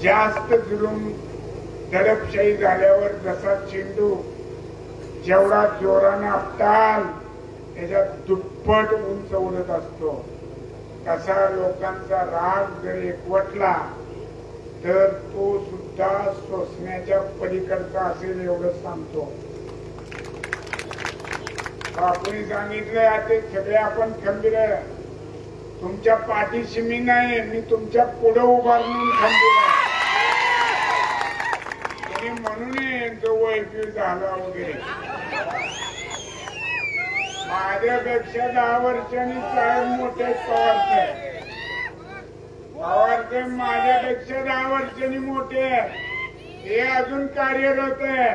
जास्त जुलूम दडपशाही झाल्यावर जसा चेंडू जेवढा जोराने आपटाल त्याच्यात दुप्पट उंच उडत असतो. तसा लोकांचा राग जर एकवटला तर तो सुद्धा सोसण्याच्या पलीकडचा असेल एवढं सांगतो. बापूंनी सांगितलं ते सगळे आपण खंबीर आहे. तुमच्या पाठीशी मी नाही, मी तुमच्या पुढे उभा म्हणून खंबीर आहे. म्हणून जो वैद्य झाला वगैरे माझ्यापेक्षा 10 वर्षांनी साहेब मोठे पवारचे माझ्यापेक्षा 10 वर्षांनी मोठे हे अजून कार्यरत आहे.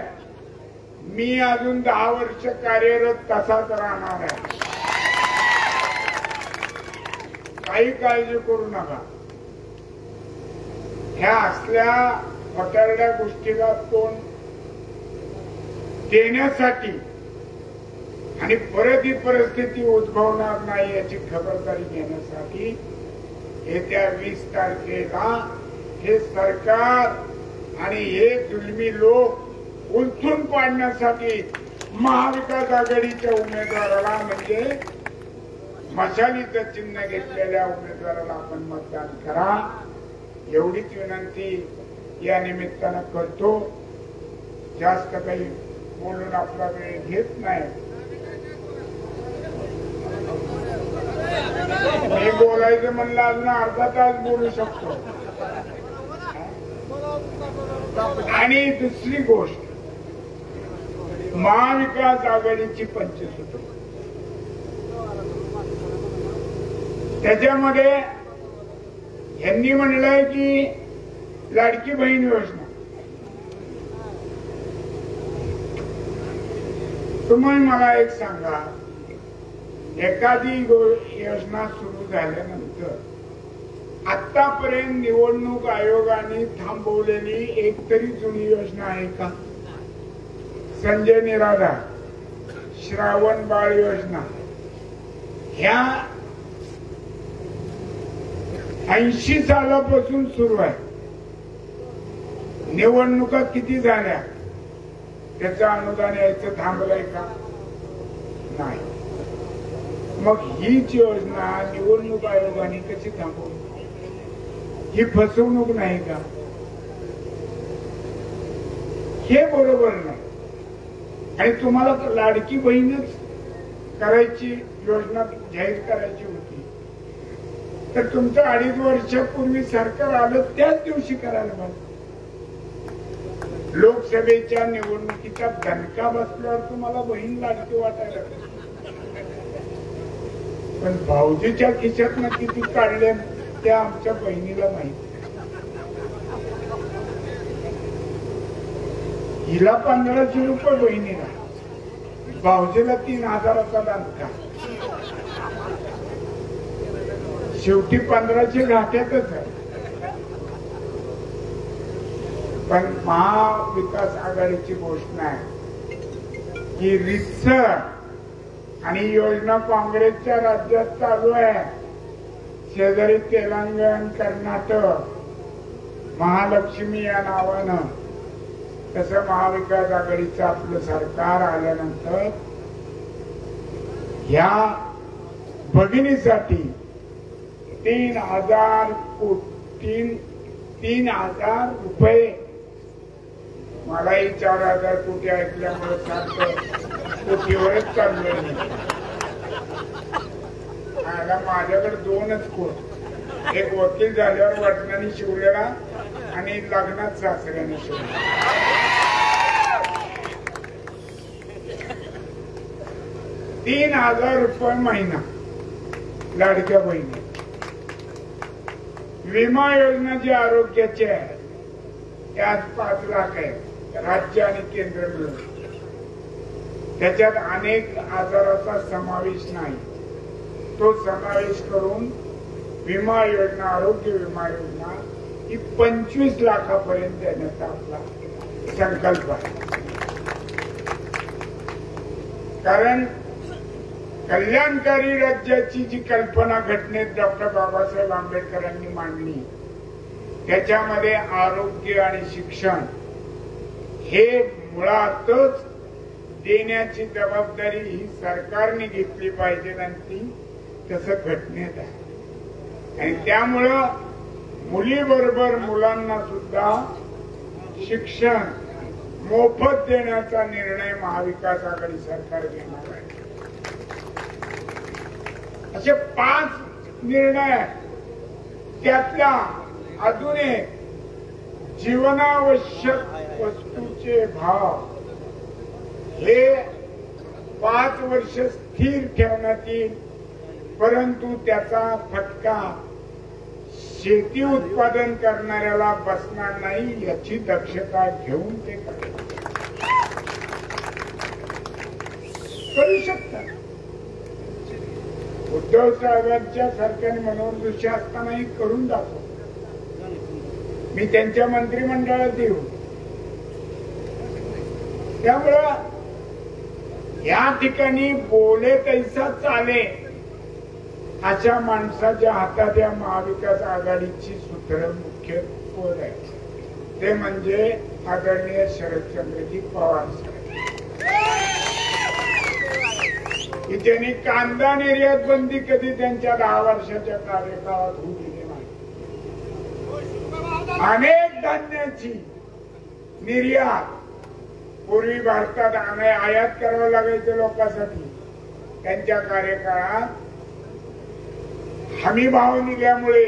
मी अजून 10 वर्ष कार्यरत तसाच राहणार आहे. काही काळजी करू नका. ह्या असल्या फटारड्या गोष्टीला तोंड देण्यासाठी आणि परत ही परिस्थिती उद्भवणार नाही याची खबरदारी घेण्यासाठी येत्या 20 तारखेला हे सरकार आणि हे जुलमी लोक उलथून पाडण्यासाठी महाविकास आघाडीच्या उमेदवाराला म्हणजे मशालीचं चिन्ह घेतलेल्या उमेदवाराला आपण मतदान करा एवढीच विनंती या निमित्तानं करतो. जास्त काही बोलून आपला वेळ घेत नाही. मी बोलायचं म्हणलं अजून अर्धा तास बोलू शकतो. आणि दुसरी गोष्ट महाविकास आघाडीची पंचसूत्र त्याच्यामध्ये यांनी म्हणलंय की लाडकी बहीण योजना तुम्ही मला एक सांगा एखादी योजना सुरू झाल्यानंतर आतापर्यंत निवडणूक आयोगाने थांबवलेली एक तरी जुनी योजना आहे का? संजय निराधार, श्रावण बाळ योजना ह्या 80 सालापासून सुरू आहे. निवडणुका किती झाल्या त्याचं अनुदान यायचं थांबलंय का? नाही. मग हीच योजना निवडणूक आयोगाने कशी थांबवली? ही फसवणूक नाही का? हे बरोबर नाही. आणि तुम्हाला लाडकी बहीणच करायची योजना जाहीर करायची होती तर तुमचं 2.5 वर्षापूर्वी सरकार आलं त्याच दिवशी करायला पाहिजे. लोकसभेच्या निवडणुकीचा दणका बसल्यावर तुम्हाला बहीण लाडकी वाटायला पण भाऊजीच्या खिशातनं किती काढले त्या आमच्या बहिणीला माहिती. हिला 1500 रुपये बहिणीला, भाऊजीला 3000चा दणका. शेवटी 1500 घाट्यातच आहे. पण महाविकास आघाडीची घोषणा आहे की रितसर आणि योजना काँग्रेसच्या राज्यात चालू आहे. शेजारी तेलंगण, कर्नाटक, महालक्ष्मी या नावानं तसं महाविकास आघाडीचं आपलं सरकार आल्यानंतर ह्या भगिनीसाठी 3000 रुपये मलाही 4000 कोटी ऐकल्यामुळे सारखं कोटीवरच चाललंय. माझ्याकडे 2च कोट, एक वकील झाल्यावर वडिलांनी शिवलेला आणि लग्नात सासऱ्याने शिवलेला. 3000 रुपये महिना लाडक्या बहिणी. विमा योजना जी आरोग्याची आहे त्यात 5 लाख आहे राज्य आणि केंद्र मिळून. त्याच्यात अनेक आजाराचा समावेश नाही. तो समावेश करून विमा योजना, आरोग्य विमा योजना ही 25 लाखापर्यंत देण्याचा आपला संकल्प आहे. कारण कल्याणकारी राज्याची जी कल्पना घटनेत डॉक्टर बाबासाहेब आंबेडकरांनी मांडली त्याच्यामध्ये आरोग्य आणि शिक्षण हे मुळातच देण्याची जबाबदारी ही सरकारने घेतली पाहिजे आणि ती तसं घटनेत आहे. आणि त्यामुळं मुलीबरोबर मुलांना सुद्धा शिक्षण मोफत देण्याचा निर्णय महाविकास आघाडी सरकार घेणार आहे. असे 5 निर्णय. त्यातला अजून एक, जीवनावश्यक वस्तूचे भाव हे 5 वर्ष स्थिर ठेवण्यात येईल, परंतु त्याचा फटका शेती उत्पादन करणाऱ्याला बसणार नाही याची दक्षता घेऊन ते करू शकतात. उद्धव साहेबांच्या सरकारने मनोदृष्टी असतानाही करून दाखव. मी त्यांच्या मंत्रिमंडळात येऊ. त्यामुळं या ठिकाणी बोले तैसा चाले अशा माणसाच्या हातात या महाविकास आघाडीची सूत्र मुख्य कोण आहे, ते म्हणजे आदरणीय शरदचंद्रजी पवार साहेब. की त्यांनी कांदा निर्यात बंदी कधी त्यांच्या 10 वर्षाच्या कार्यकाळात होऊ दिली नाही. अनेक धान्याची निर्यात पूर्वी भारतात आयात करावं लागायचं लोकांसाठी, त्यांच्या कार्यकाळात हमी भाव निघाल्यामुळे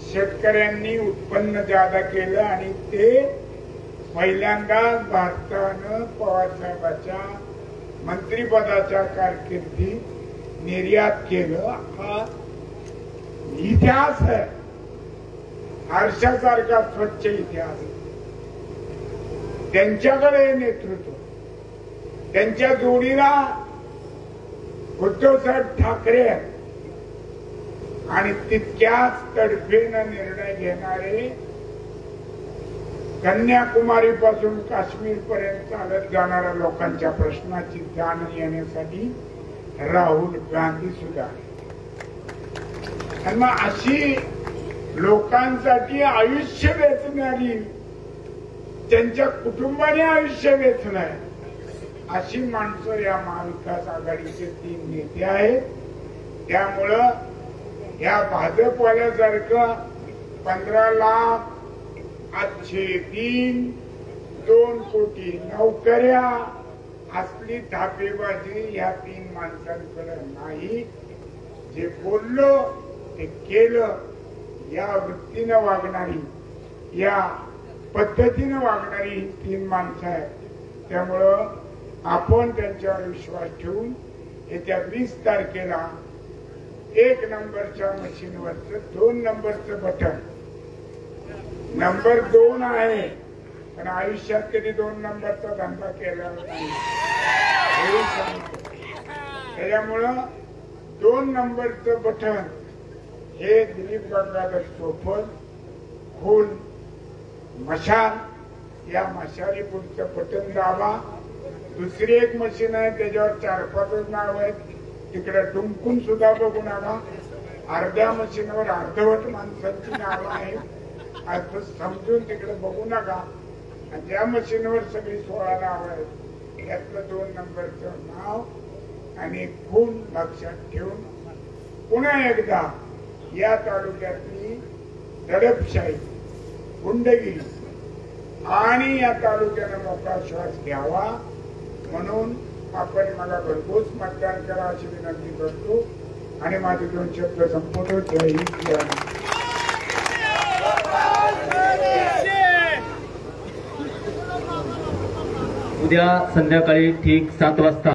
शेतकऱ्यांनी उत्पन्न जादा केलं आणि ते पहिल्यांदा भारतानं पवारसाहेबांच्या मंत्रिपदाच्या कारकिर्दीत निर्यात केलं. हा इतिहास आहे, आरशासारखा स्वच्छ इतिहास. त्यांच्याकडे नेतृत्व, त्यांच्या जोडीला उद्धवसाहेब ठाकरे आणि तितक्याच तडफेनं निर्णय घेणारे कन्याकुमारी पासून काश्मीर पर्यंत चालत जाणाऱ्या लोकांच्या प्रश्नाची जाण येण्यासाठी राहुल गांधी सुद्धा. आणि मग अशी लोकांसाठी आयुष्य वेचणारी, त्यांच्या कुटुंबाने आयुष्य वेचलंय अशी माणसं या महाविकास आघाडीचे 3 नेते आहेत. त्यामुळं या भाजपवाल्यासारखं 15 लाख 803 2 कोटी नोकऱ्या असली थापेबाजी या 3 माणसांकडे नाही. जे बोललो ते केलं या वृत्तीनं वागणारी, या पद्धतीनं वागणारी 3 माणसं आहेत. त्यामुळं आपण त्यांच्यावर विश्वास ठेवून येत्या 20 तारखेला 1 नंबरच्या मशीनवरचं 2 नंबरचं बटन, नंबर 2 आहे पण आयुष्यात कधी 2 नंबरचा धंदा केला नाही हे सांगतो. त्याच्यामुळं 2 नंबरचं बटन हे दिलीप गंगाधर सोपल खून मशाल या मशाली पुढचं बटन दाबा. दुसरी एक मशीन आहे त्याच्यावर 4-5 नाव आहेत, तिकडे डुंकून सुद्धा बघू नका. अर्ध्या मशीनवर अर्धवट माणसांची नावं आहेत, असं समजून तिकडे बघू नका. आणि ज्या मशीनवर सगळी 16 नावं आहेत त्यातलं 2 नंबरचं नाव आणि खून लक्षात ठेवून पुन्हा एकदा या तालुक्यातली दडपशाही, गुंडगिरी आणि या तालुक्यानं मोकळा श्वास घ्यावा म्हणून आपण मला घरपोच मतदान करा अशी विनंती करतो आणि माझे 2 शब्द संपवतो. जय हिंद, जय उद्या संध्याकाळी ठीक 7 वाजता